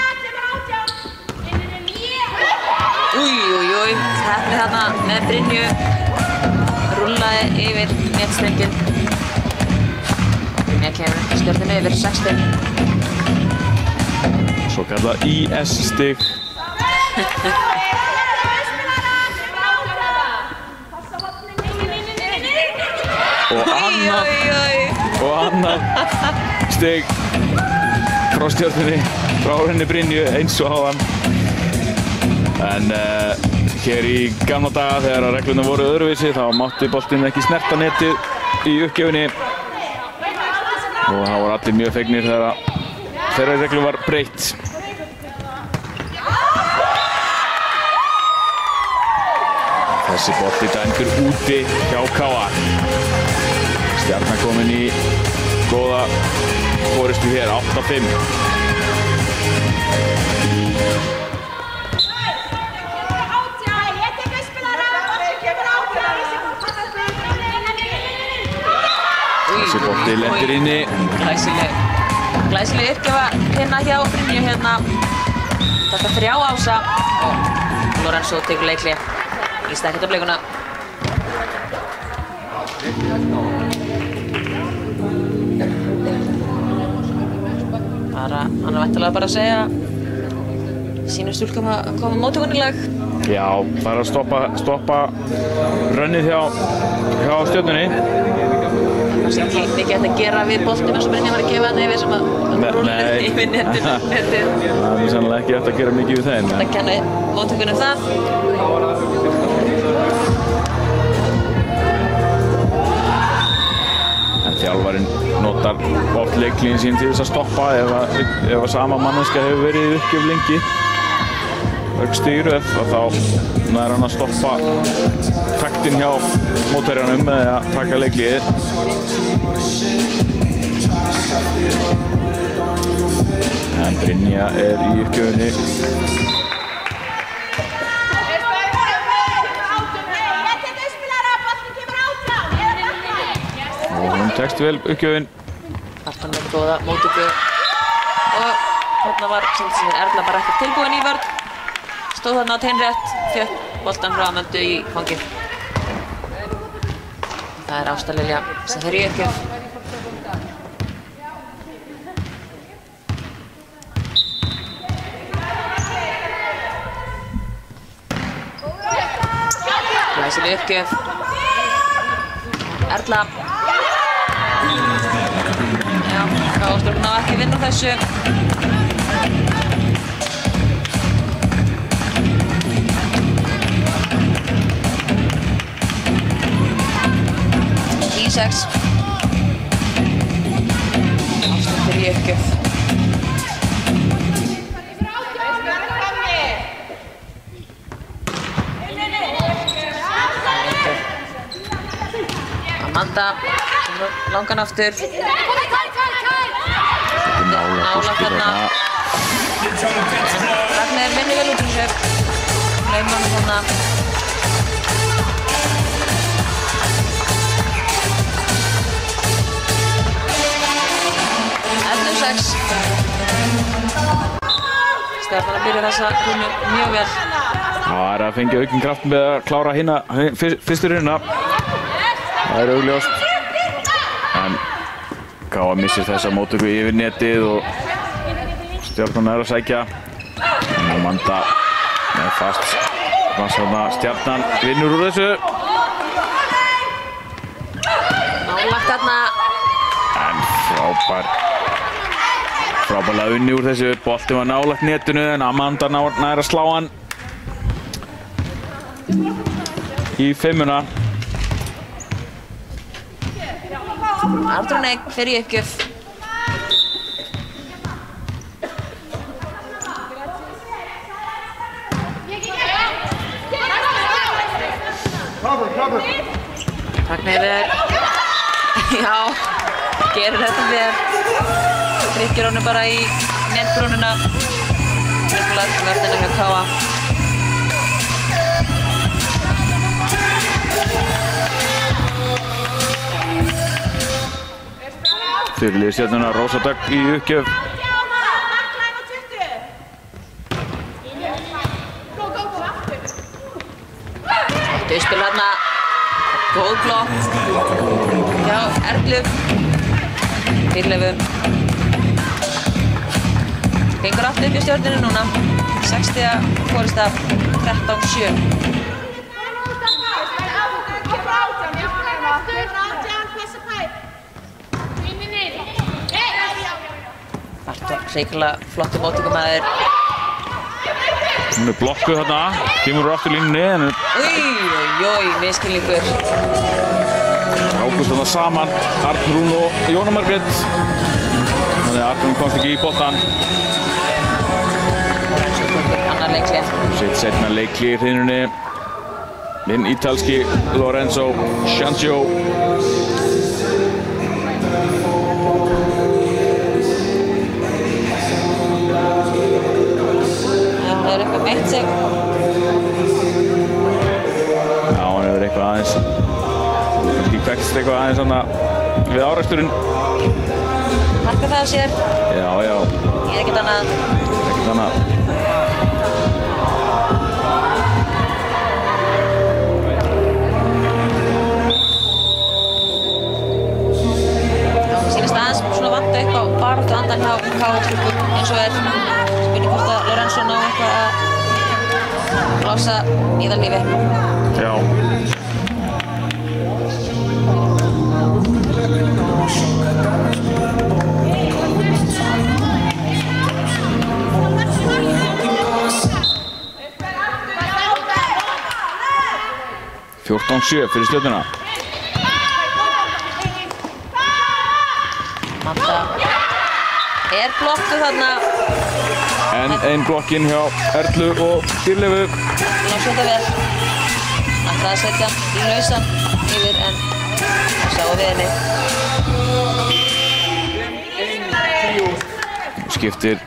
Új, heppni þarna með Brynju. Rúllaði yfir netstrenginn. Brynja kemur ekki skjörðinu yfir 6-5. Svo kallað IS-stig. Og annað stig frá stjörnunni, frá henni Brynju eins og áðan. En hér í gamla daga þegar reglurnar voru öðruvísi þá mátti boltinn ekki snerta netið í uppgjöfinni. Og það voru allir mjög fegnir þegar reglu var breytt. Þessi bolti dæmdur úti hjá Káa. Stjarnan komin í góða forystu hér, 8-5. Þessi bolti lendir inni. Glæsileg uppgjöfa hérna hjá Brynju hérna. Þetta 3 Ása og Lorenzo tekur leikli í stekkjardableikuna. Hann er væntanlega bara að segja sínum stúlkum að koma móttökunni í lag. Já, það er að stoppa rönnið hjá stjörnunni. Það sé ekki mikið hægt að gera við boltum eins og Brynja var að gefa hann yfir sem að rúlið yfir netið. Það er sannlega ekki hægt að gera mikið við þeim. Það kenni móttökunni það. En þjálfarinn notar oft leiklíðin sín til þess að stoppa ef að sama manneskja hefur verið í uppgjöf lengi. Mörg stig í röð og þá nær hann að stoppa taktinn hjá mótherjanum með að taka leiklíðið. En Brynja er í uppgjöfinni. Og hún tekst vel uppgjöfin. Artan með góða móttöku og þarna var Erla bara ekki tilbúin í vörn. Stóð þarna teinrétt, fékk boltan frá Amandu í fangið. Það er Ásta Lilja sem fer í uppgjöf. Glæsileg uppgjöf. Erla. Já, Káastúlkan á ekki vinn úr þessu. Ísaks. Ástundur í uppgjöf. Amanda, langan aftur. Nála þarna. Ragnheiður vinnur vel út úr þessu. Gleymar hann þarna. 6. Stjarnan að byrja þessa rúnu mjög vel. Það er að fengja aukinn kraft með að klára hina fyrstu runa. Það er augljóst. En Káa missir þessa móttöku yfir netið og Stjarnan er að sækja. En Amanda með fast. Stjarnan vinnur úr þessu. Nálagt þarna. En frábærlega unni úr þessu. Bolti var nálagt netinu en Amanda nær að slá hann í 5-una. Arnþrúður Eik fer í uppgjöf. Ragnheiður, já, gerir þetta vel. Tryggir honum bara í netbrúnuna. Nikolás vörðina hjá Káa. Fyrirliði Stjarnunnar Rósa Dögg í uppgjöf. Duðspil þarna. Góð blokk hjá Erlu. Dýrleifu. Gengur aftur upp í Stjörnunni núna. 6 stiga forysta 13-7. Bartók hrikalega flottur móttökumæður. Hún er blokkuð þarna, kemur úr aftur línunni en miskilningur. Ágúst þarna saman, Arnrún og Jóna Margrét. Þannig að Arnrún komst ekki í boltan. Annar leikhlé. Sitt seinna leikhlé í hrinunni. Hinn ítalski Lorenzo Sciancio. Það er eitthvað meitt sig. Já, hann hefur eitthvað aðeins. Kannski kvektist eitthvað aðeins svona við áreksturinn. Harka það á sér. Já. Ég er ekkert annað. Ekkert annað. Það sýnist aðeins svona vanta upp á baráttu andan hjá Káa-stúlkum eins og er. Spurning hvort að Lorenzo ná eitthvað að blása í það lífi. Já. Fjórtán 7 fyrir Stjörnuna. Amanda er blokkuð þarna. En ein blokkin hjá Erlu og Dýrleifu. Hún á að setja vel. Ætlaði að setja í lausan yfir en það sáum við henni. Skiptir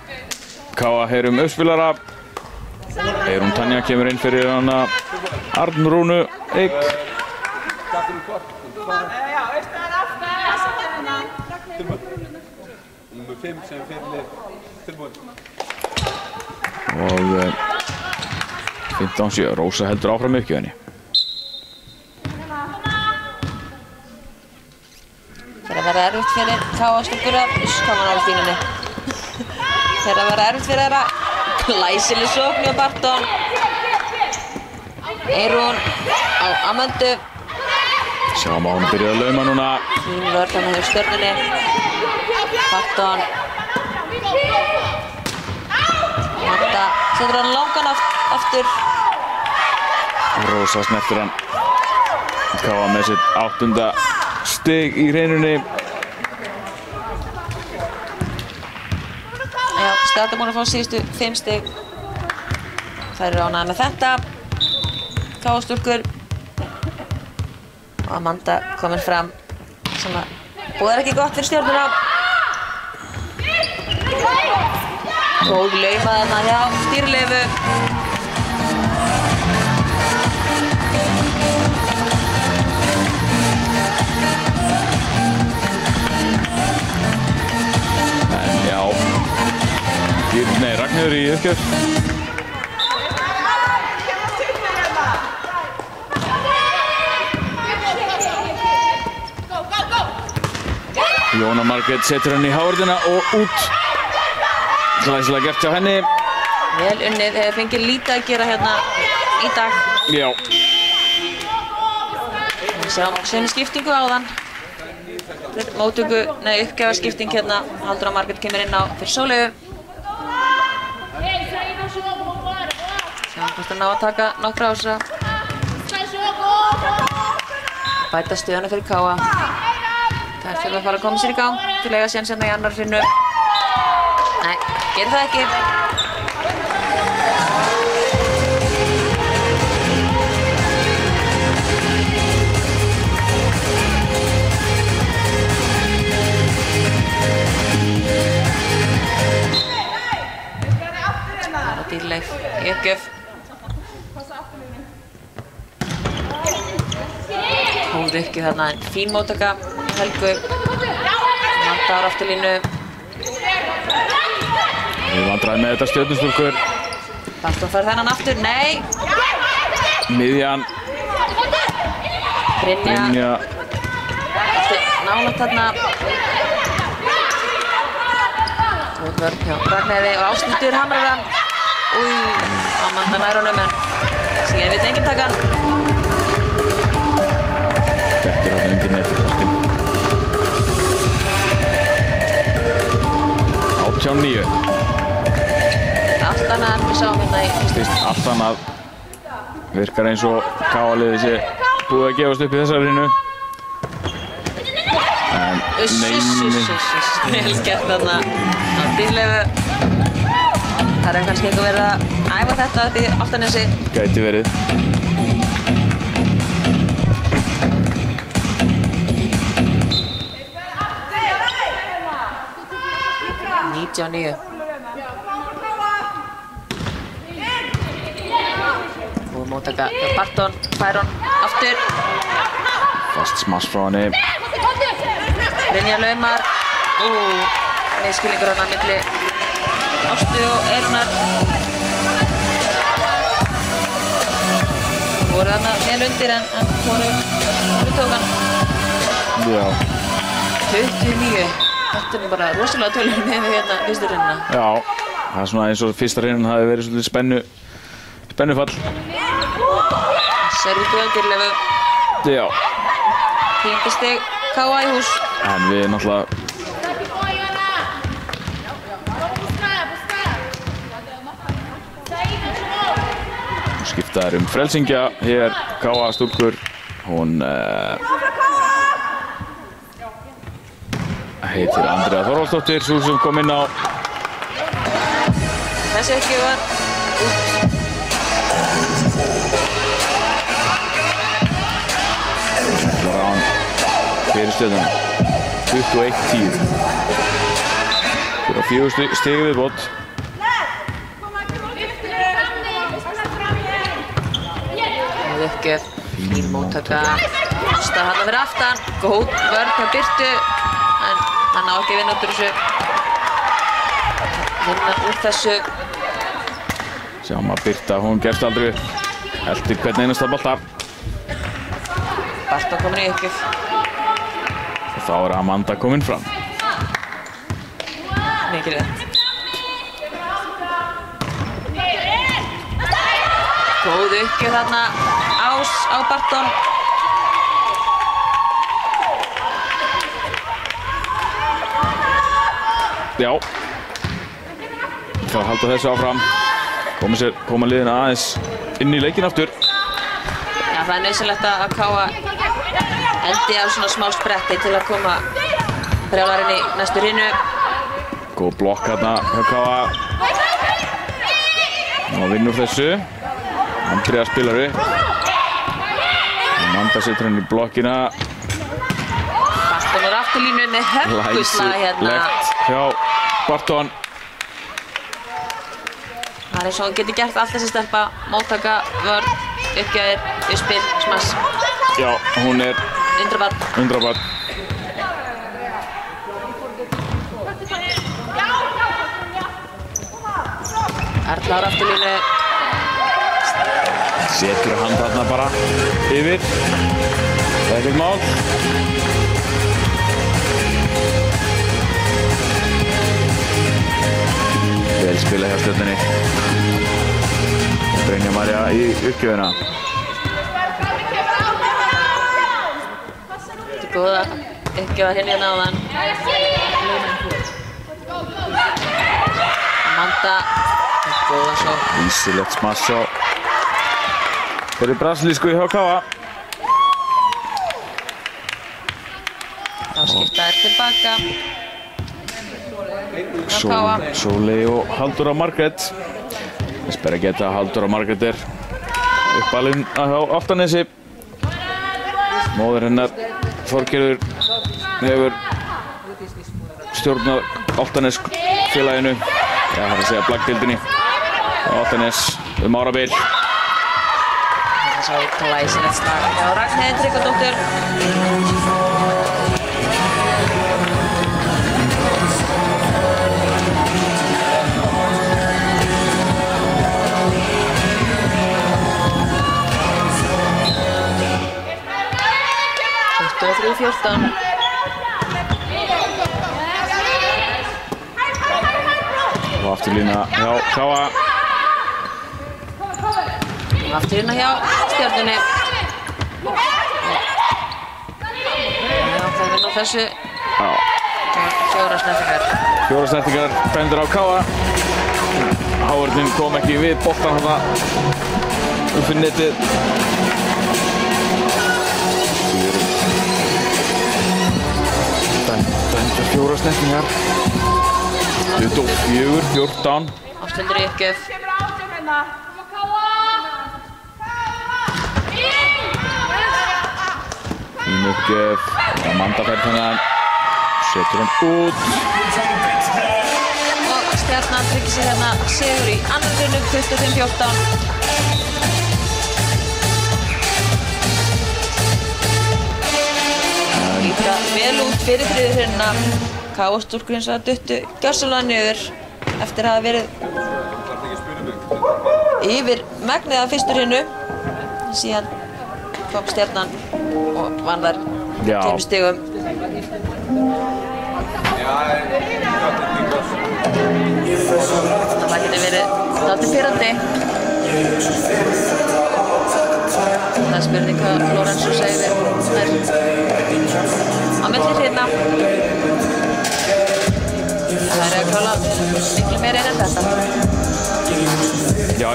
Káa heyrum uppspilara. Eyrún Tanja kemur inn fyrir hana Arnrúnu Eik. Númer 5 sem fyrir tilbúin. Og 15-7. Rósa heldur áfram uppgjöfinni. Þegar að vera erfitt fyrir Káa-stúlkur að koma nálægt línunni. Þegar að vera erfitt fyrir þeirra. Glæsileg sókn hjá Barton. Eyrún á Amandu. Sjáum að hún byrjaði að lauma núna. Fín vörn hann hjá Stjörnunni. Barton. Amanda setur hann langan aftur. Rósa snertir hann. Káa með sitt 8. stig í hreinunni. Já, Stjarnan búin að fá síðustu 5 stig. Þær eru ánægðar með þetta. Káa-stúlkur. Og Amanda komin fram sem að búið ekki gott fyrir Stjörnuna. Góð lauma þarna hjá Dýrleifu. En já, hefur í uppgjöf. Jóna Margrét setur hann í hávörðina og út. Glæsilega gert hjá henni. Vel unnið, hefur fengið lítið að gera hérna í dag. Já. Við sjáum sömu skiptingu áðan. Móttöku, nei uppgjafarskipting hérna. Halldóra Margrét kemur inn á fyrir Sóleyju. Sjáum hvort að ná að taka nokkra á þessa. Bæta stöðuna fyrir Káa. Það þurfa að fara að koma sér í gang til að eiga séns hérna í annar hrinnu. Nei, gerir það ekki. Það er dýrleif í uppgjöf. Hóðu ekki þarna en fín móttaka Helgu. Manda á afturlínu. Við vandræðum með þetta stjörnustúlkur. Barton fær þennan aftur, nei! Miðjan. Brynja. Nálægt þarna. Góð vörn hjá Ragnheiði og Ásmundur hamrar hann. Új, Amanda nær honum en síðan vill enginn taka hann. Dettur hann undir netið. 18-9. Allt annað en við sáum hérna í fyrstu. Allt annað. Virkar eins og Káa-liðið sé búið að gefast upp í þessari hrinnu. En Vel gert þarna á dýrleifu. Það er kannski eitthvað verið að æfa þetta upp í Álftanesi. Gæti verið. Og móttaka hjá Barton, fær hann aftur. Fast smass frá henni. Brynja laumar. Misskilningur hann á milli Ástu og Elnar. Voru þarna vel undir en voru tók hann. Já. 29. Þetta er bara rosalega tölur með hérna fyrstu hrinnuna. Já, það er svona eins og fyrsta hrinnan hafi verið svolítið spennufall. Ser út á dýrleifu. Já. 10 stig Káa í hús. En við náttúrulega skiptaðar frelsingja. Hér Káa stúlkur. Hún heitir Andrea Þorvaldsdóttir, sú sem kom inn á. Þessi ekki var út. Það var án fyrir stöðuna. 21-10. Það var 4 stig viðbót. Og uppgjöf, fín móttaka. Ásta hann að vera aftan. Góð vörn hjá Birtu. En hann á ekki að vinna út úr þessu. Vinna úr þessu. Sjáum að Birta, hún gefst aldrei upp. Eltir hvern einasta bolta. Barton komin í uppgjöf. Og þá er Amanda komin fram. Mikið rétt. Góð uppgjöf þarna. Ás á Barton. Já. Það halda þessu áfram. Koma liðin aðeins inn í leikinn aftur. Já, það er nauðsynlegt að Káa eldi á svona smá spretti til að koma brjálarinn í næstu hrinnu. Góð blokk hérna hjá Káa. Ná vinnur þessu. Andrea spilar upp. Amanda setur hann í blokkina. Barton er afturlínu með hörkuslag hérna. Læsilegt hjá Barton. Það er eins og hann getur gert allt þessi stelpa. Móttaka, vörn, uppgjafir, uppspil, smass. Já, hún er Undrabarn. undrabarn. Erla á afturlínu. Setur hann þarna bara yfir. Það er ekkert mál. Vel spila hjá Stjörnunni. Brynja María í uppgjöfina. Þetta er góða uppgjöfa hérna áðan. Amanda. Góða svo. Ísilegt smass á fyrir brasilísku hjá Káa. Þá skipta þær tilbaka. Sóley og Halldóra Margrét. Þess ber að geta að Halldóra Margrét er uppalinn á Álftanesi. Móðir hennar Þorgerður hefur stjórnað Álftanes félaginu, það er að segja Blackdeildinni á Álftanes árabil. Það er svo glæsilegt slag hjá Ragnheiði Tryggvadóttur. Og 3-14. Og afturlína hjá Káa. Og afturlína hjá Stjörnunni. Það er nú þessu. Fjóra snertingar. Fjóra snertingar bendur á Káa. Hávörðin kom ekki við boltan þarna fyrir netið. Dæmdur fjóra snertingar. 24-14. Ástundur í uppgjöf. Fín uppgjöf. Amanda fær þennan. Setur hann út. Og Stjarnan tryggir sig hérna sigur í annar rinu 25-14. Líta vel út fyrir þriðjurhrinna. Káa-stúlkur hins vegar duttu gjörsamlega niður eftir að hafa verið yfir megnið af fyrstu hrinu. Síðan kom Stjarnan og vann þar 2 stigum. Það getur verið dálítið pirrandi. Það er spurning hvað Lorenzo segir við þær á milli hrina. Það er að klála miklu meira en þetta. Já.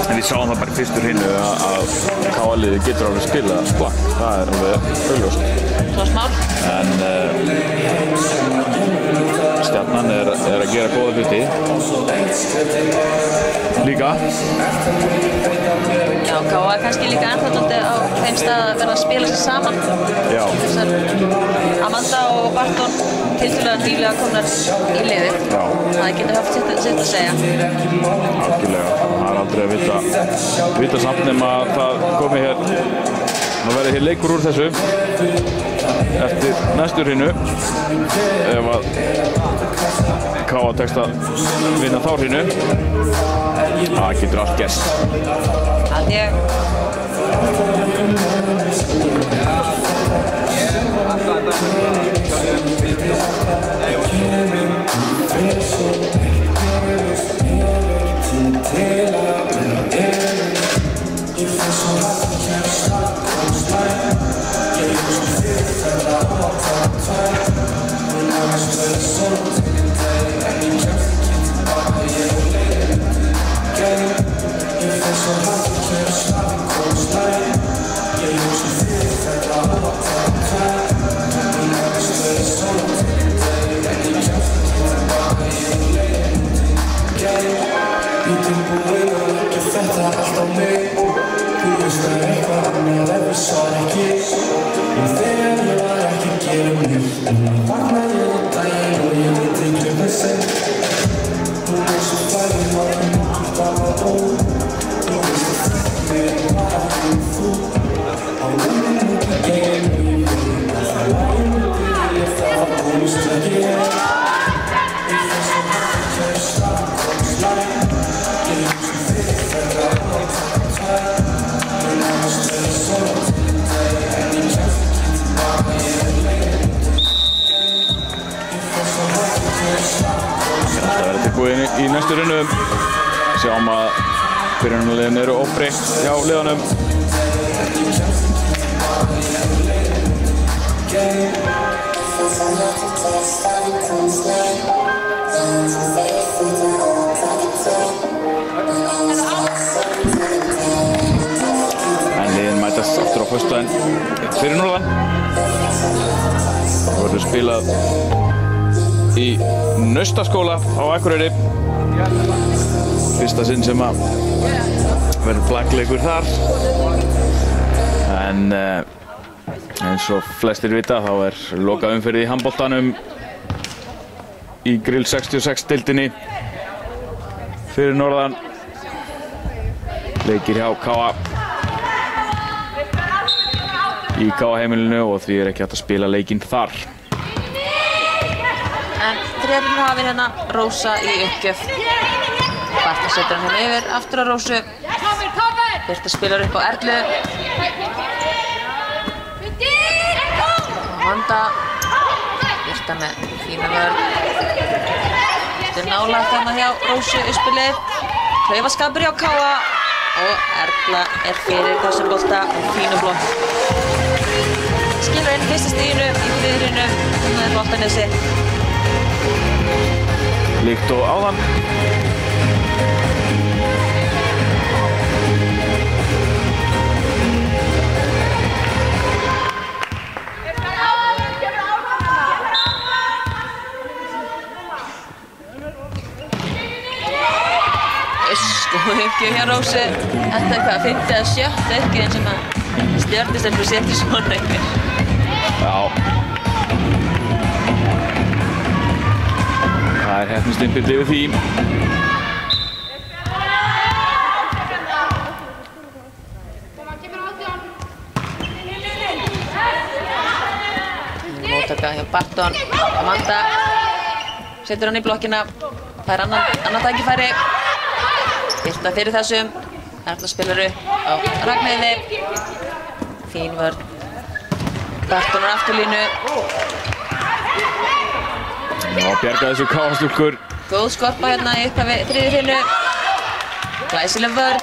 En við sáum það bara í fyrstu hrinu að Káa-liðið getur alveg spilað splakk. Það er alveg augljóst. Svo smál. En Stjarnan er að gera góða hluti. Líka. Já, Káa er kannski líka ennþá dálítið á þeim stað að verða að spila sér saman. Já. Þessar Amanda og Barton tiltölulega nýlega komnar í liðið. Já. Það getur haft sitt að segja. Algjörlega. Það er aldrei að vita samt nema að það komi hér, það verði hér leikur úr þessu eftir næstu hrinu. Ef að Káa tekst að vinna þá hrinu. Það getur allt gerst. Held ég. Slide. sjáum að byrjunarliðin eru óbreytt hjá liðunum. En liðin mætast aftur á föstudaginn fyrir norðan. Það verður spilað í Naustaskóla á Akureyri. Fyrsta sinn sem að verður flaggleikur þar. En eins og flestir vita þá lokaumferð í handboltanum í Grill 66 deildinni fyrir norðan. Leikir hjá KA í KA-heimilinu og því ekki hægt að spila leikinn þar. En þriðarinn hafa við hérna Rósa í uppgjöf. Barta setur hann hérna yfir aftur á Rósu. Birta spilar upp á Erlu. Amanda. Birta með fína vörn. Þetta nálægt hérna hjá Rósu uppspilið. Klaufaskapur hjá KA og Erla fyrir þessum bolta og fínu blokk. Skilur inn fyrsta stiginu í þriðrinu. Þannig að boltanesi. Líkt og áðan. Góð uppgjöf hjá Rósu. Þetta hvað, 5. eða 7. uppgjöfin sem að Stjörnustelpur setur svona yfir. Já. Það heppnistimpill yfir því. Móttaka hjá Barton. Amanda setur hann í blokkina. Það annað tækifæri. Birta fyrir þessum. Erla spilar upp á Ragnheiði. Fín vörn. Barton á afturlínu. Já, bjarga þessu KA-stúlkur. Góð skorpa hérna í upphafi þriðju hreinu. Glæsileg vörn.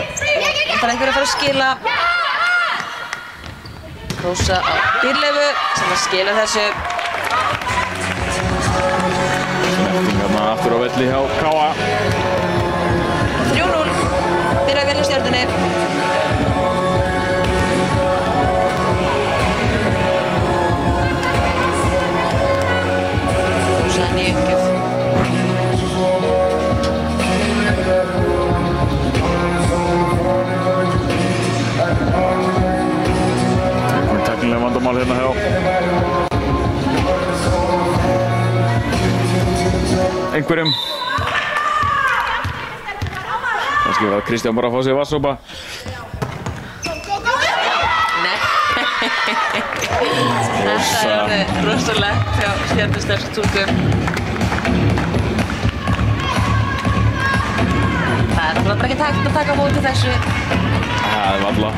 Það þarf einhver að fara að skila. Rósa á Dýrleifu sem að skila þessu. Hérna aftur á velli hjá KA. 3-0 fyrir að velja Stjörnunni. Rósa í uppgjöf. Tæknilega vandamál hérna hjá einhverjum. Kannski var Kristján bara að fá sig vatnssopa. Nei. Þetta alveg rosalegt hjá Stjörnustúlkum. Það náttúrulega bara ekki hægt að taka á móti þessu. Það varla.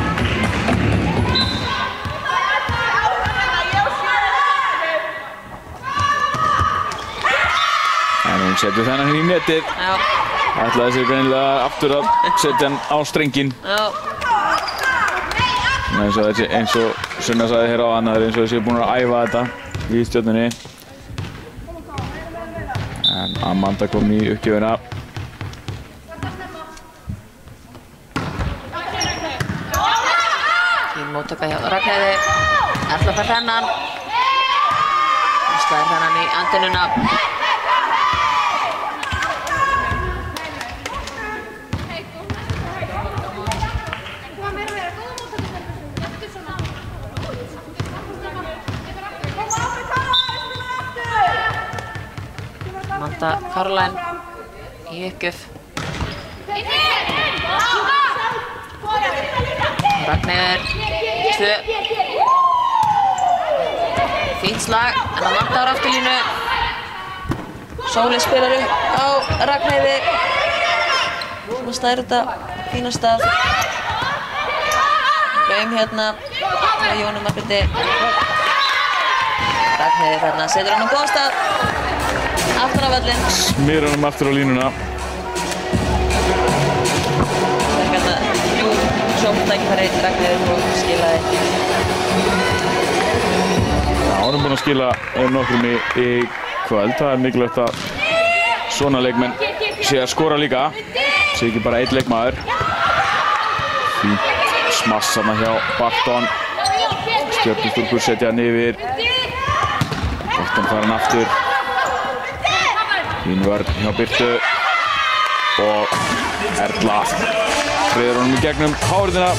En hún setur þennan í netið. Já. Ætlaði sér greinilega aftur að setja hann á strenginn. Já. Eins og Sunna sagði hér áðan, það eins og þessi búin að æfa þetta í Stjörnunni. En Amanda kom í uppgjöfina. Fín móttaka hjá Ragnheiði. Erla fær þennan. Hún slæðir þennan í andinuna. Amanda Caroline í uppgjöf. Ragnheiður 2. Fínt slag en Amanda á afturlínu. Sóli spilar upp á Ragnheiði. Svona stæðir þetta fína stað. Laum hérna með Jónu Margréti. Ragnheiði þarna setur hann á góðan stað. Aftur á völlinn. Smýr honum aftur á línuna. fljótt tækifæri Ragnheiður og skilaði. Já, hann er búinn að skila nokkrum í kvöld. Það er mikilvægt að svona leikmenn sé að skora líka. Sé ekki bara einn leikmaður. Fínt smass þarna hjá Barton. Stjörnustúlkur setja hann yfir. Barton fær hann aftur. Fín vörn hjá Birtu. Og Erla friður honum í gegnum hárðina.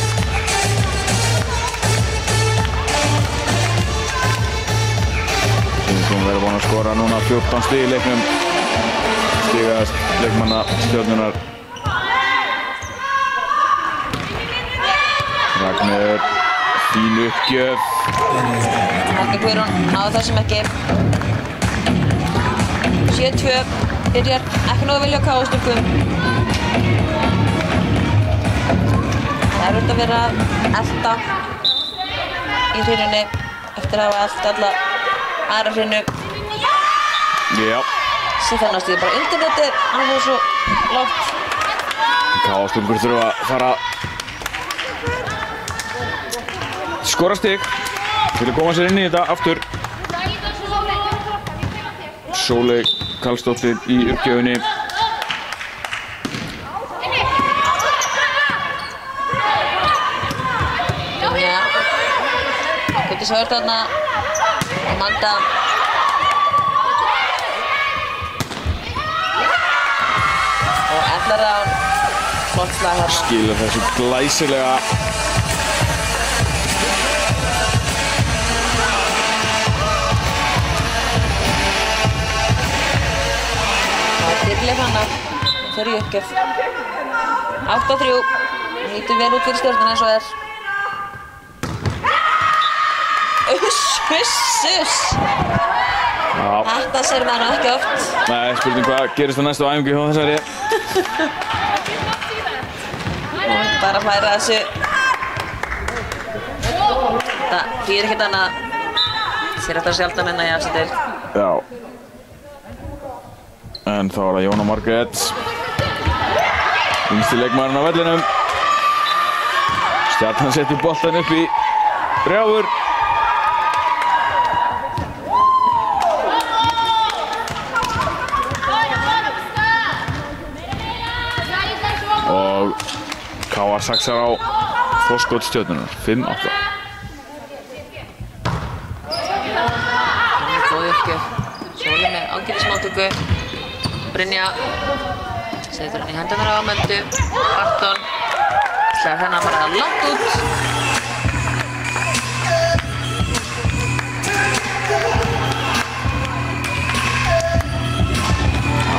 Við erum búin að skora núna 14 stig í leiknum. Stigast leikmanna Stjörnunnar. Ragnheiður, fín uppgjöf. Helga Guðrún náði þessum ekki. 7-2 byrjar ekki nógu vel hjá KA-stúlkum. Það er að vera að elta í hrununni eftir að hafa elta alla aðra hrinu. Já. Sér þannig að stíði bara internetið, hann fór svo lágt. KA-stúlkur þurfa að fara að skora stig til að koma sér inn í þetta aftur. Sóley Karlsdóttir í uppgjöfinni. Já, Gutti Svörð þarna, Amanda. Og Erla Rán, flott slag þarna. Skilur þessu glæsilega. Dýrleif hanna fyrir í uppgjöf. 8-3, nýtur vel út fyrir Stjörnuna eins og er. Uss. Þetta sér maður ekki oft. Nei, spurning hvað gerist á næstu æfingu hjá þessari. Bara að færa þessu. Þetta þýðir ekkert annað. Sér þetta sjaldan en að ég afsættir. Já. En þá er það Jóna Margrét. Yngsti leikmaðurinn á vellinum. Stjarnan setur boltan upp í Brjáfur. Og KA saxar á forskot Stjörnunnar. 5-8. Góð uppgjöf. Sóli með ágætismáttöku. Brynja setur hann í hendunar á Möndu. Barton ætlar hennar bara langt út.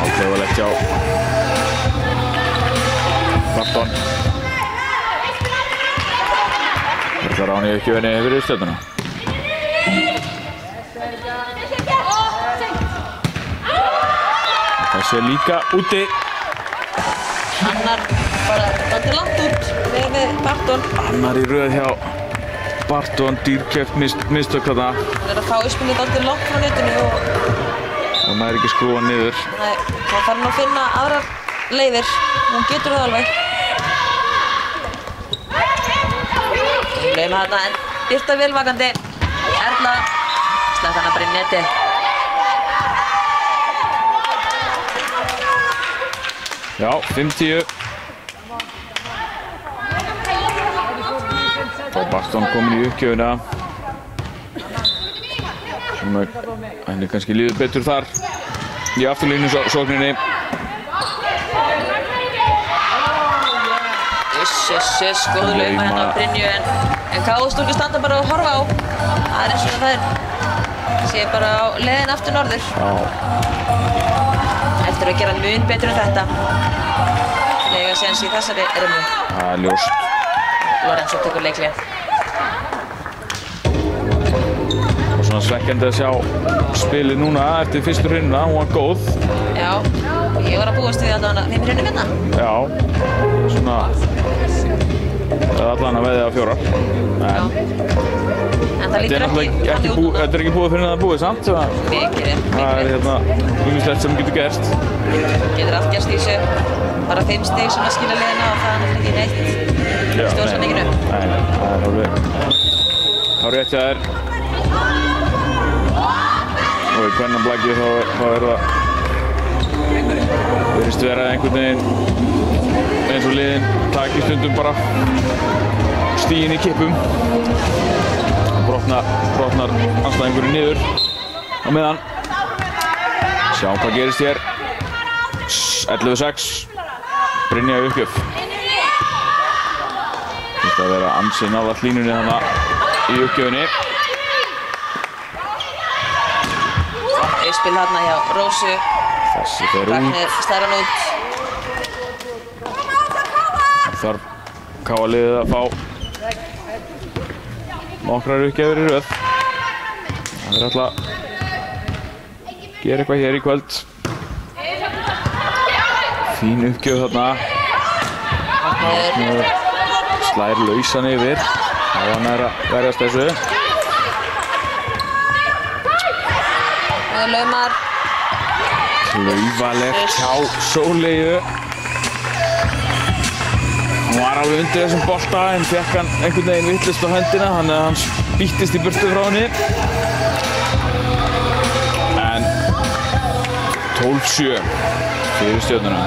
Ákveðulegt hjá Barton. Ætlar á hann í uppgjöfinni yfir Stjörnuna. Þessi er líka úti. Annar bara dálítið langt út við Barton. Annar í röð hjá Barton, dýrkeypt mistök þarna. Hann er að fá uppspilið dálítið langt frá netinu og Og nær ekki skrúa niður. nei, þá þarf hann að finna aðrar leiðir. Hún getur það alveg. Lauma þarna en Birta velvakandi. Erla slætt hann að bara í netið. Já, 5-10. Og Barton komin í uppgjöfina. Henni kannski líður betur þar í afturlínu sókninni. Góðu lauma hérna á Brynju en KA-stúlkur standa bara og horfa á. Það er eins og það er. Sé bara á leiðin aftur norður. Já. Eftir að gera mun betur en þetta. Lega séns í þessari römmu. Það er ljóst. Lorenzo tekur leiklið. Og svona svekkjandi að sjá spilið núna eftir fyrstu hrinuna. Hún var góð. Já, ég var að búast við allavega 5 hrinnum hérna. Já. Svona eða allan að veðja á 4. En það lítur ekki búið, þetta ekki búið fyrir að það búið samt. Mikið rétt. Það ýmislegt sem getur gerst. Getur allt gerst í þessu. Bara 5 stig sem að skilja liðina og það er náttúrulega ekki neitt stjórnsendinginu. Nei, það er alveg rétt hjá þér. Og í kvennablæki þá er það virðist vera einhvern veginn eins og liðin taki stundum bara stíginn í kippum. Brotnar anstæðingurinn niður á meðan. Sjáum hvað gerist hér. 11-6. Brynja uppgjöf. Þetta að vera ansi nálægt línunni þarna í uppgjöfinni. Uppspil þarna hjá Rósu. Þessi fer út. Ragnir stæðir hann út. Þarf K-liðið að fá nokkrar uppgjafir í röð. Það er alltaf að gera eitthvað hér í kvöld. Fín uppgjöf þarna. Slær lausan yfir. Það var nær að verjast þessu. Laumar. Klaufalegt hjá Sóleyju. Hann var alveg undir þessum bolta en fékk hann einhvern veginn vitlaust á höndina þannig að hann spýttist í burtu frá henni. En 12-7 fyrir Stjörnuna.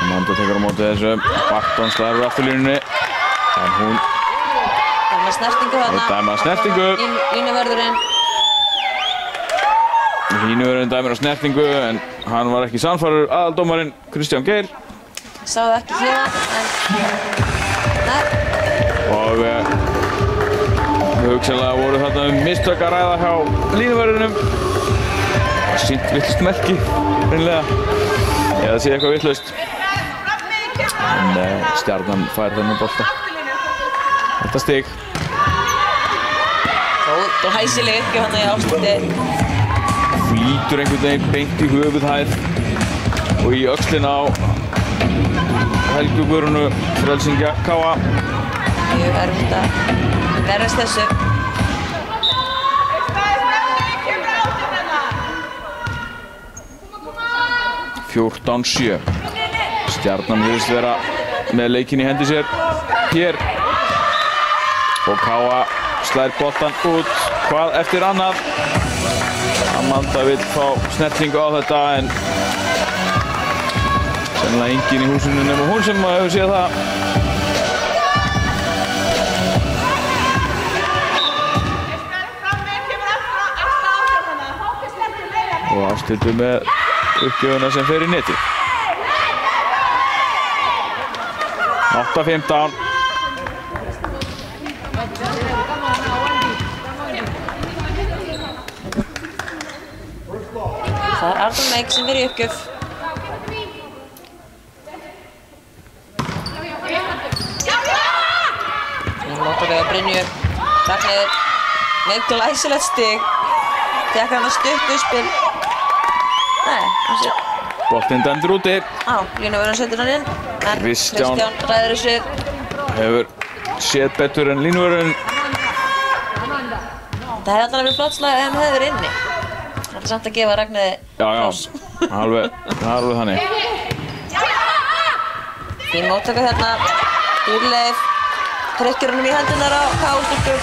Amanda tekur á móti þessu. Barton slæðir úr afturlínunni. En hún Dæma snertingu þarna. Dæma snertingu. Línuvörðurinn. Línuvörðurinn dæmir á snertingu en hann var ekki sannfærður. Aðaldómarinn Kristján Geir. Sá það ekki hérna en... Nei. Og hugsanlega voru þarna mistök að ræða hjá línuvörðurinnum. Sýnt vitlaust merki, hreinlega. Eða sé eitthvað vitlaust. En Stjarnan fær þennan bolta. Þetta stig. Góð og hæsileg uppgjöf hann í ástandi. Flýtur einhvern veginn beint í höfuðhæð og í öxlina á Helgu Guðrúnu Frelsingja Káa. Mjög erfitt að verðast þessu. Fjórtán 7. Stjarnan virðist vera með leikinn í hendi sér hér. Og Káa slær boltan út. Hvað eftir annað. Amanda vill fá snertingu á þetta en sennilega enginn í húsinu nema hún sem hefur séð það. Og Ásthildur með uppgjöfuna sem fer í netið. 8-15. Það er Arnór Meik sem er í uppgjöf. Nú móttöku á Brynju. Ragnir með glæsilegt stig. Fékk hann að stutt uppspil. Nei, hann sé... Boltinn dæmdur úti. Á, línuvörðurinn setur hann inn. En Kristján ræður þessu. Hefur séð betur en línuvörðurinn. Það hefði alltaf verið flott slag ef hann hefði verið inni. Það er samt að gefa Ragnari Já, alveg þannig. Fín móttaka hérna. Dýrleif trykkir honum í hendunar á Káustúlku.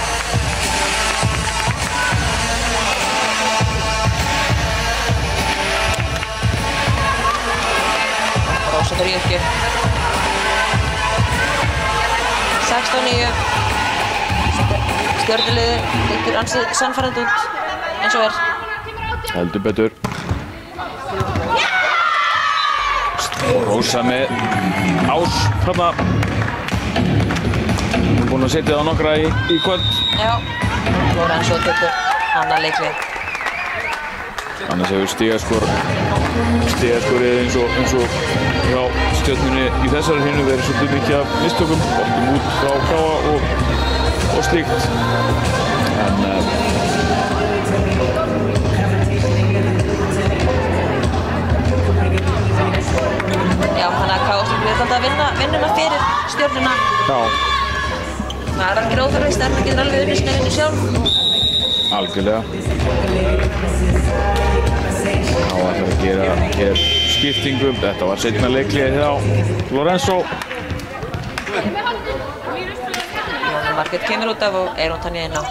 Rósa fyrir uppgjöf. 16-9. Stjörnuliðið lítur ansi sannfærandi út eins og er. Heldur betur. Rósa með ás þarna. Hún er búinn að setja það nokkra í kvöld. Já, Lorenzo tekur annar leiklið. Annars hefur stigaskorið eins og hjá Stjörnunni í þessari hinu verið svolítið mikið af mistökum. Boltum út frá Káa og og slíkt. En Já, þannig að K.A. Stjörnur er að vinna vinnuna fyrir Stjörnuna. já, Það er alveg óþarfi, Stjarnan getur alveg unnið sinni vinnu sjálf. algjörlega. Þá ætlar að gera hér skiptingu. Þetta var seinna leikliðið hjá Lorenzo. Margrét kemur út af og Eyrún Tanja inn á.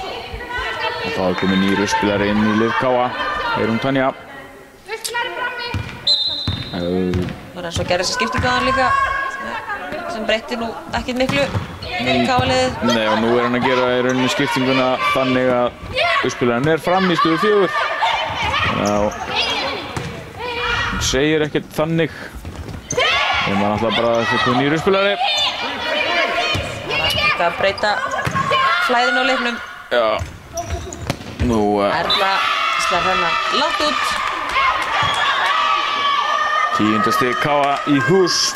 Og þá er komið nýr uppspilari inn í lið K.A. Eyrún Tanja. Lorenzo gerði þessi skiptingu á hann líka sem breytti nú ekkert miklu fyrir K.A.-liðið. Nei, og nú er hann að gera í rauninni skiptinguna þannig að uppspilarinn er fram í stöðu 4. Þannig að hann segir ekkert þannig. En maður ætla bara að þetta er nýr uppspilari. Það að breyta flæðinu á leiknum. Já. Nú Erla slær hérna langt út. 10. stig K.A. í hús.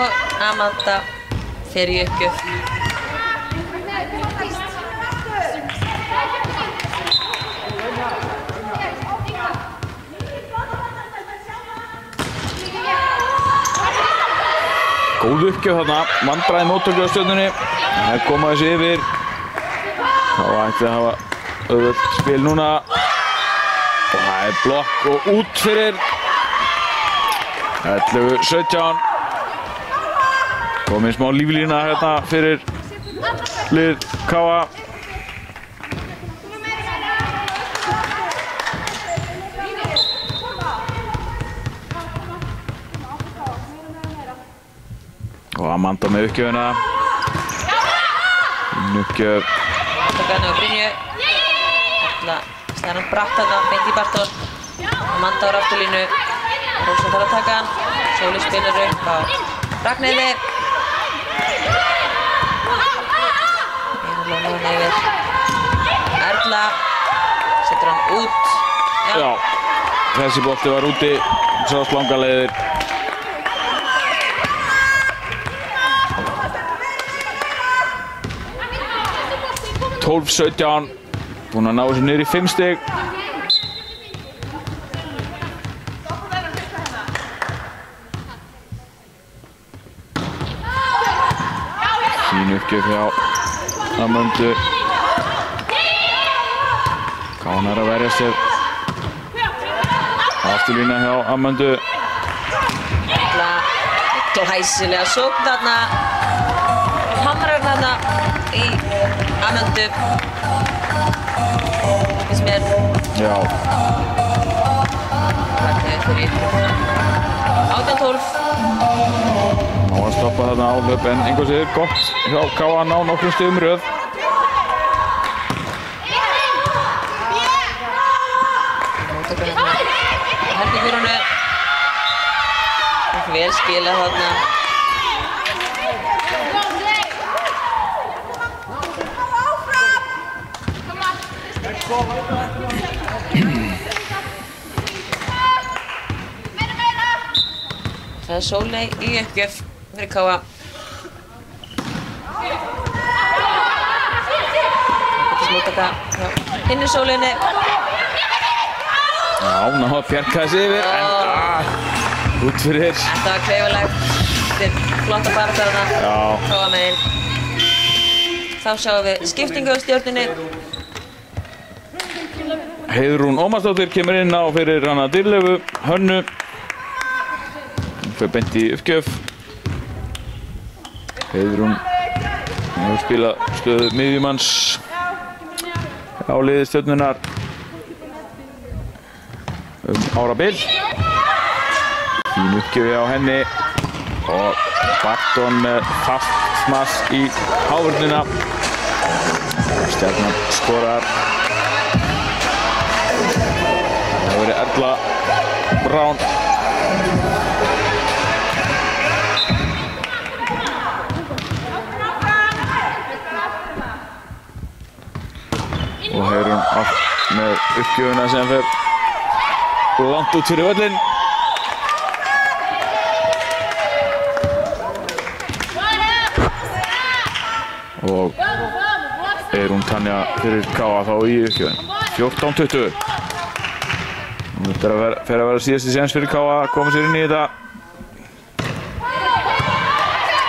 Og Amanda fer í uppgjöf. Góð uppgjöf þarna, vandræði móttöku á Stjörnunni. Það koma þessi yfir. K.A. ætti að hafa auðvelt spil núna. Og það er blokk og út fyrir 11-17. Komið smá líflína hérna fyrir lið K.A. Og Amanda með uppgjöfina. Uppgjöf. Tók hann á Brynju. Erla slær hann bratt þarna beint í Bartón. Amanda á afturlínu. Rósa þarf að taka hann. Sóli spilar upp á Ragnheiði. Einarlega núna yfir. Erla setur hann út. Já, þessi bolti var úti. Sást langa leiðir. – 12-17, búinn að ná þessu niður í 5 stig. Fín uppgjöf hjá Amandu. K.A. er að verja sér. Afturlína hjá Amandu. Glæsilega sókn þarna. Hamrar þarna í Amandu. Finnst mér. Já. Ragnheiði fyrir 18-12. Ná að stoppa þarna áhlaup en einhvers veginn gott hjá K.A. að ná nokkrum stigum í röð. Hendingurunu. Vel spilað þarna. Það er Sóley í uppgjöf fyrir K.A. Móttaka hjá hinni Sóleyni. Já, ná að bjarga þessi yfir en út fyrir. Þetta var kleifilegt. Þetta er flotta baráttu þarna. Já. K.A. megin. Þá sjáum við skiptingu á Stjörnunni. Heiðrún Ómarsdóttir kemur inn á fyrir hana Dýrleifu Hönnu. Hún fer beint í uppgjöf. Heiðrún hefur spilað stöðu miðjumanns á liði Stjörnunnar árabil. Fín uppgjöf á henni og Bartón með fast smass í hávörnina. Stjarnan skorar. Það verið Erla Brán. Og Heiðrún allt með uppgjöfuna sem fer langt út fyrir völlinn. og Eyrún Tanja fyrir K.A. þá í uppgjöfun. 14-20. Þetta fer að vera síðasti séns fyrir K.A. að koma sér inn í þetta.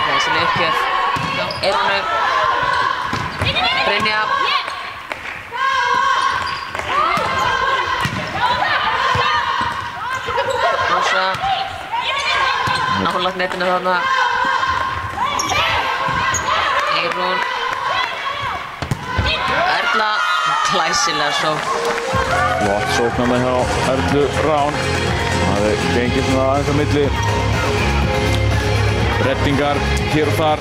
Þessi uppgjöf. Eyrúnu. Brynja. Rósa. Náttúrulega netinu þarna. Eyrún. Erla. Glæsilega sókn. Flott sókn með hjá Erlu Rán. Það er gengið svona aðeins á milli. Reddingar hér og þar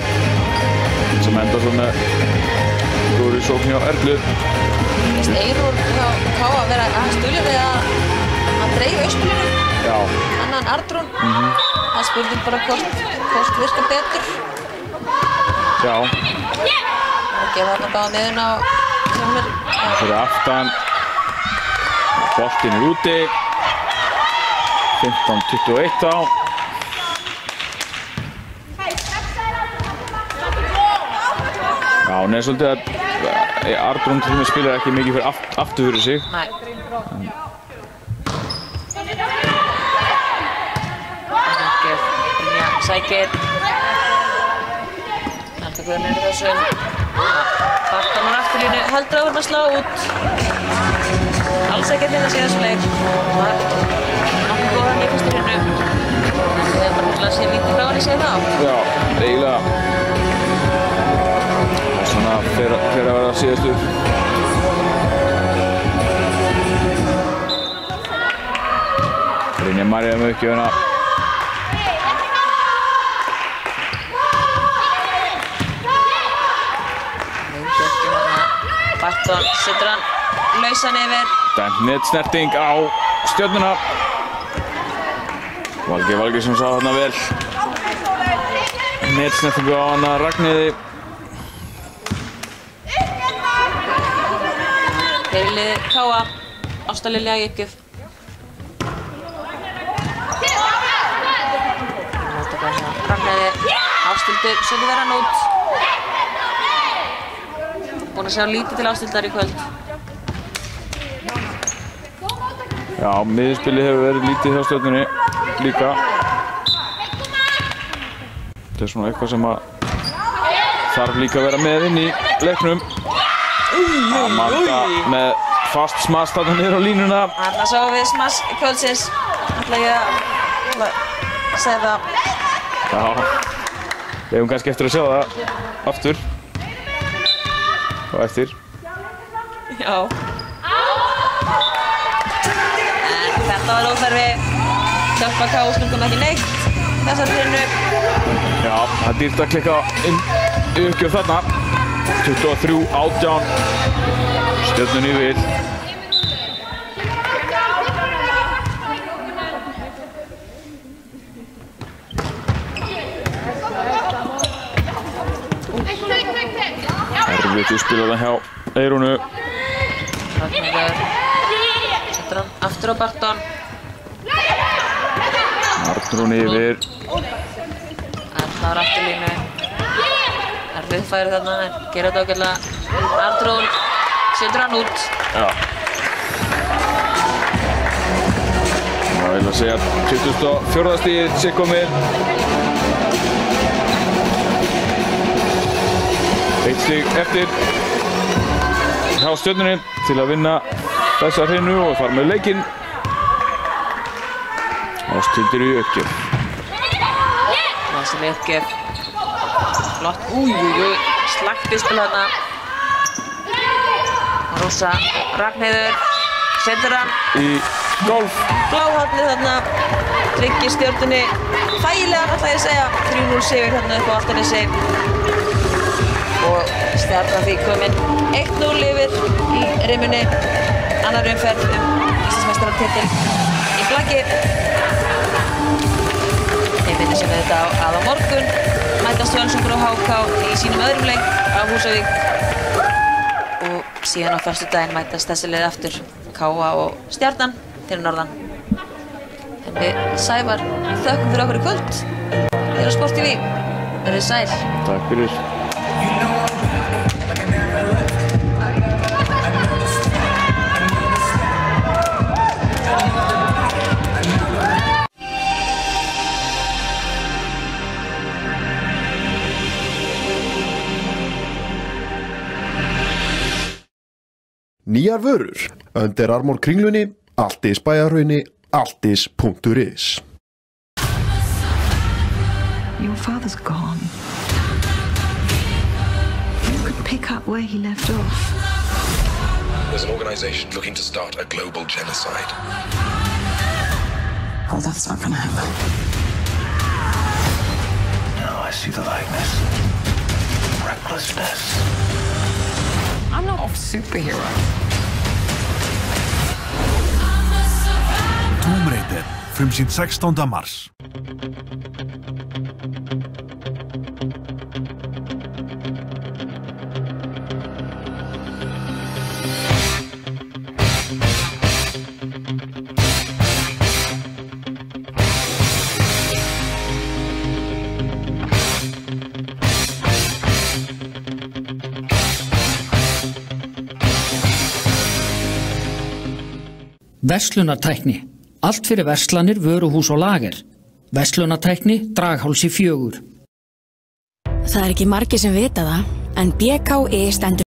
sem enda svo með góðri sókn hjá Erlu. Eyrún hjá K.A. að vera aðeins dugleg við að dreifja uppspilinu. Já. Annan Arnrún. Það spurning bara hvort virka betur. Já. Það gefa þarna báða miðun á Sjónir. Fyrir aftan. Boltinn er úti. 15-21 þá. Já, hún er svolítið að Arnrún til dæmis spilar ekki mikið fyrir aftur fyrir sig. Nei. Brynja sækir. Alltaf Guðan er þessum. Barton á afturlínu heldur áfram að slá út. Alls ekki þetta síðan leik. Var nokkuð góðan í fyrstu hreinu. Það er bara til að sé lítið frá hann í sig þá. Já, eiginlega. Það er svona fyrir að vera síðastur. Brynja María með uppgjöfuna. Barton setur hann lausan yfir. Dæmt netsnerting á Stjörnuna. Valgeir Valgeirsson sá þarna vel. Netsnertingu á hana Ragnheiði. Fyrirliði K.A. Ásta Lilja í uppgjöf. Ragnheiði. Ásthildur setur verið hann út. Búin að sjá lítið til Ásthildar í kvöld. Já, miðspilið hefur verið lítið hjá Stjörnunni líka. Þetta er svona eitthvað sem að þarf líka að vera með inn í leiknum. Amanda með fast smass þarna niður á línuna. Þarna sáum við smass kvöldsins. Ætla ég að segja það. Já, við hefum kannski eftir að sjá það aftur. Og eftir. Já. En þetta var óþarfi. Hjálpa K.A. skildum ekki neitt þessar hreinu. Já, það er dýrt að klikka inn í uppgjöf þarna. 23-18. Stjörnunni vil. Erfitt uppspilað hjá Eyrúnu. Ragnheiður setur hann aftur á Barton. Arnrún yfir. Erla á afturlínu. Erfið færi þarna en gerir þetta ágætlega. Arnrún setur hann út. Já. Það vil að segja 24. stigið sé komið. Eitt stig eftir hjá Stjörnunni til að vinna þessa hreinu og fara með leikinn. Ásthildur í uppgjöf. Þessi uppgjöf. Flott. Slagt uppspil þarna. Rósa Ragnheiður setur hann Í golf. bláhornið þarna. Tryggir Stjörnunni þægilegan ætla ég að segja. 3-0 sigur þarna upp á Álftanesi. Og Stjarnan því komin 1-0 yfir í rimunni. Annar umferð Íslandsmeistaratitil í blaki. Ég minni sem við þetta að á morgun mætast Völsungur og HK í sínum öðrum leik á Húsavík. Og síðan á föstudaginn mætast þessi lið aftur K.A. og Stjarnan til norðan. En við Sævar þökkum fyrir okkur í kvöld. Hér á Sport TV. Verið sæl. Takk fyrir. Nýjar vörur, Under Armour Kringlunni, Altis Bæjarhrauni, altis.is. Your father's gone. You could pick up where he left off. There's an organization looking to start a global genocide. Oh, that's not gonna happen. Now I see the likeness. Recklessness. I'm not a superhero. Tomb Raider, frumsýnd 16. mars. Verslunartækni. Allt fyrir verslanir, vöruhús og lager. Verslunartækni, Draghálsi 4. Það ekki margir sem vita það, en BKI stendur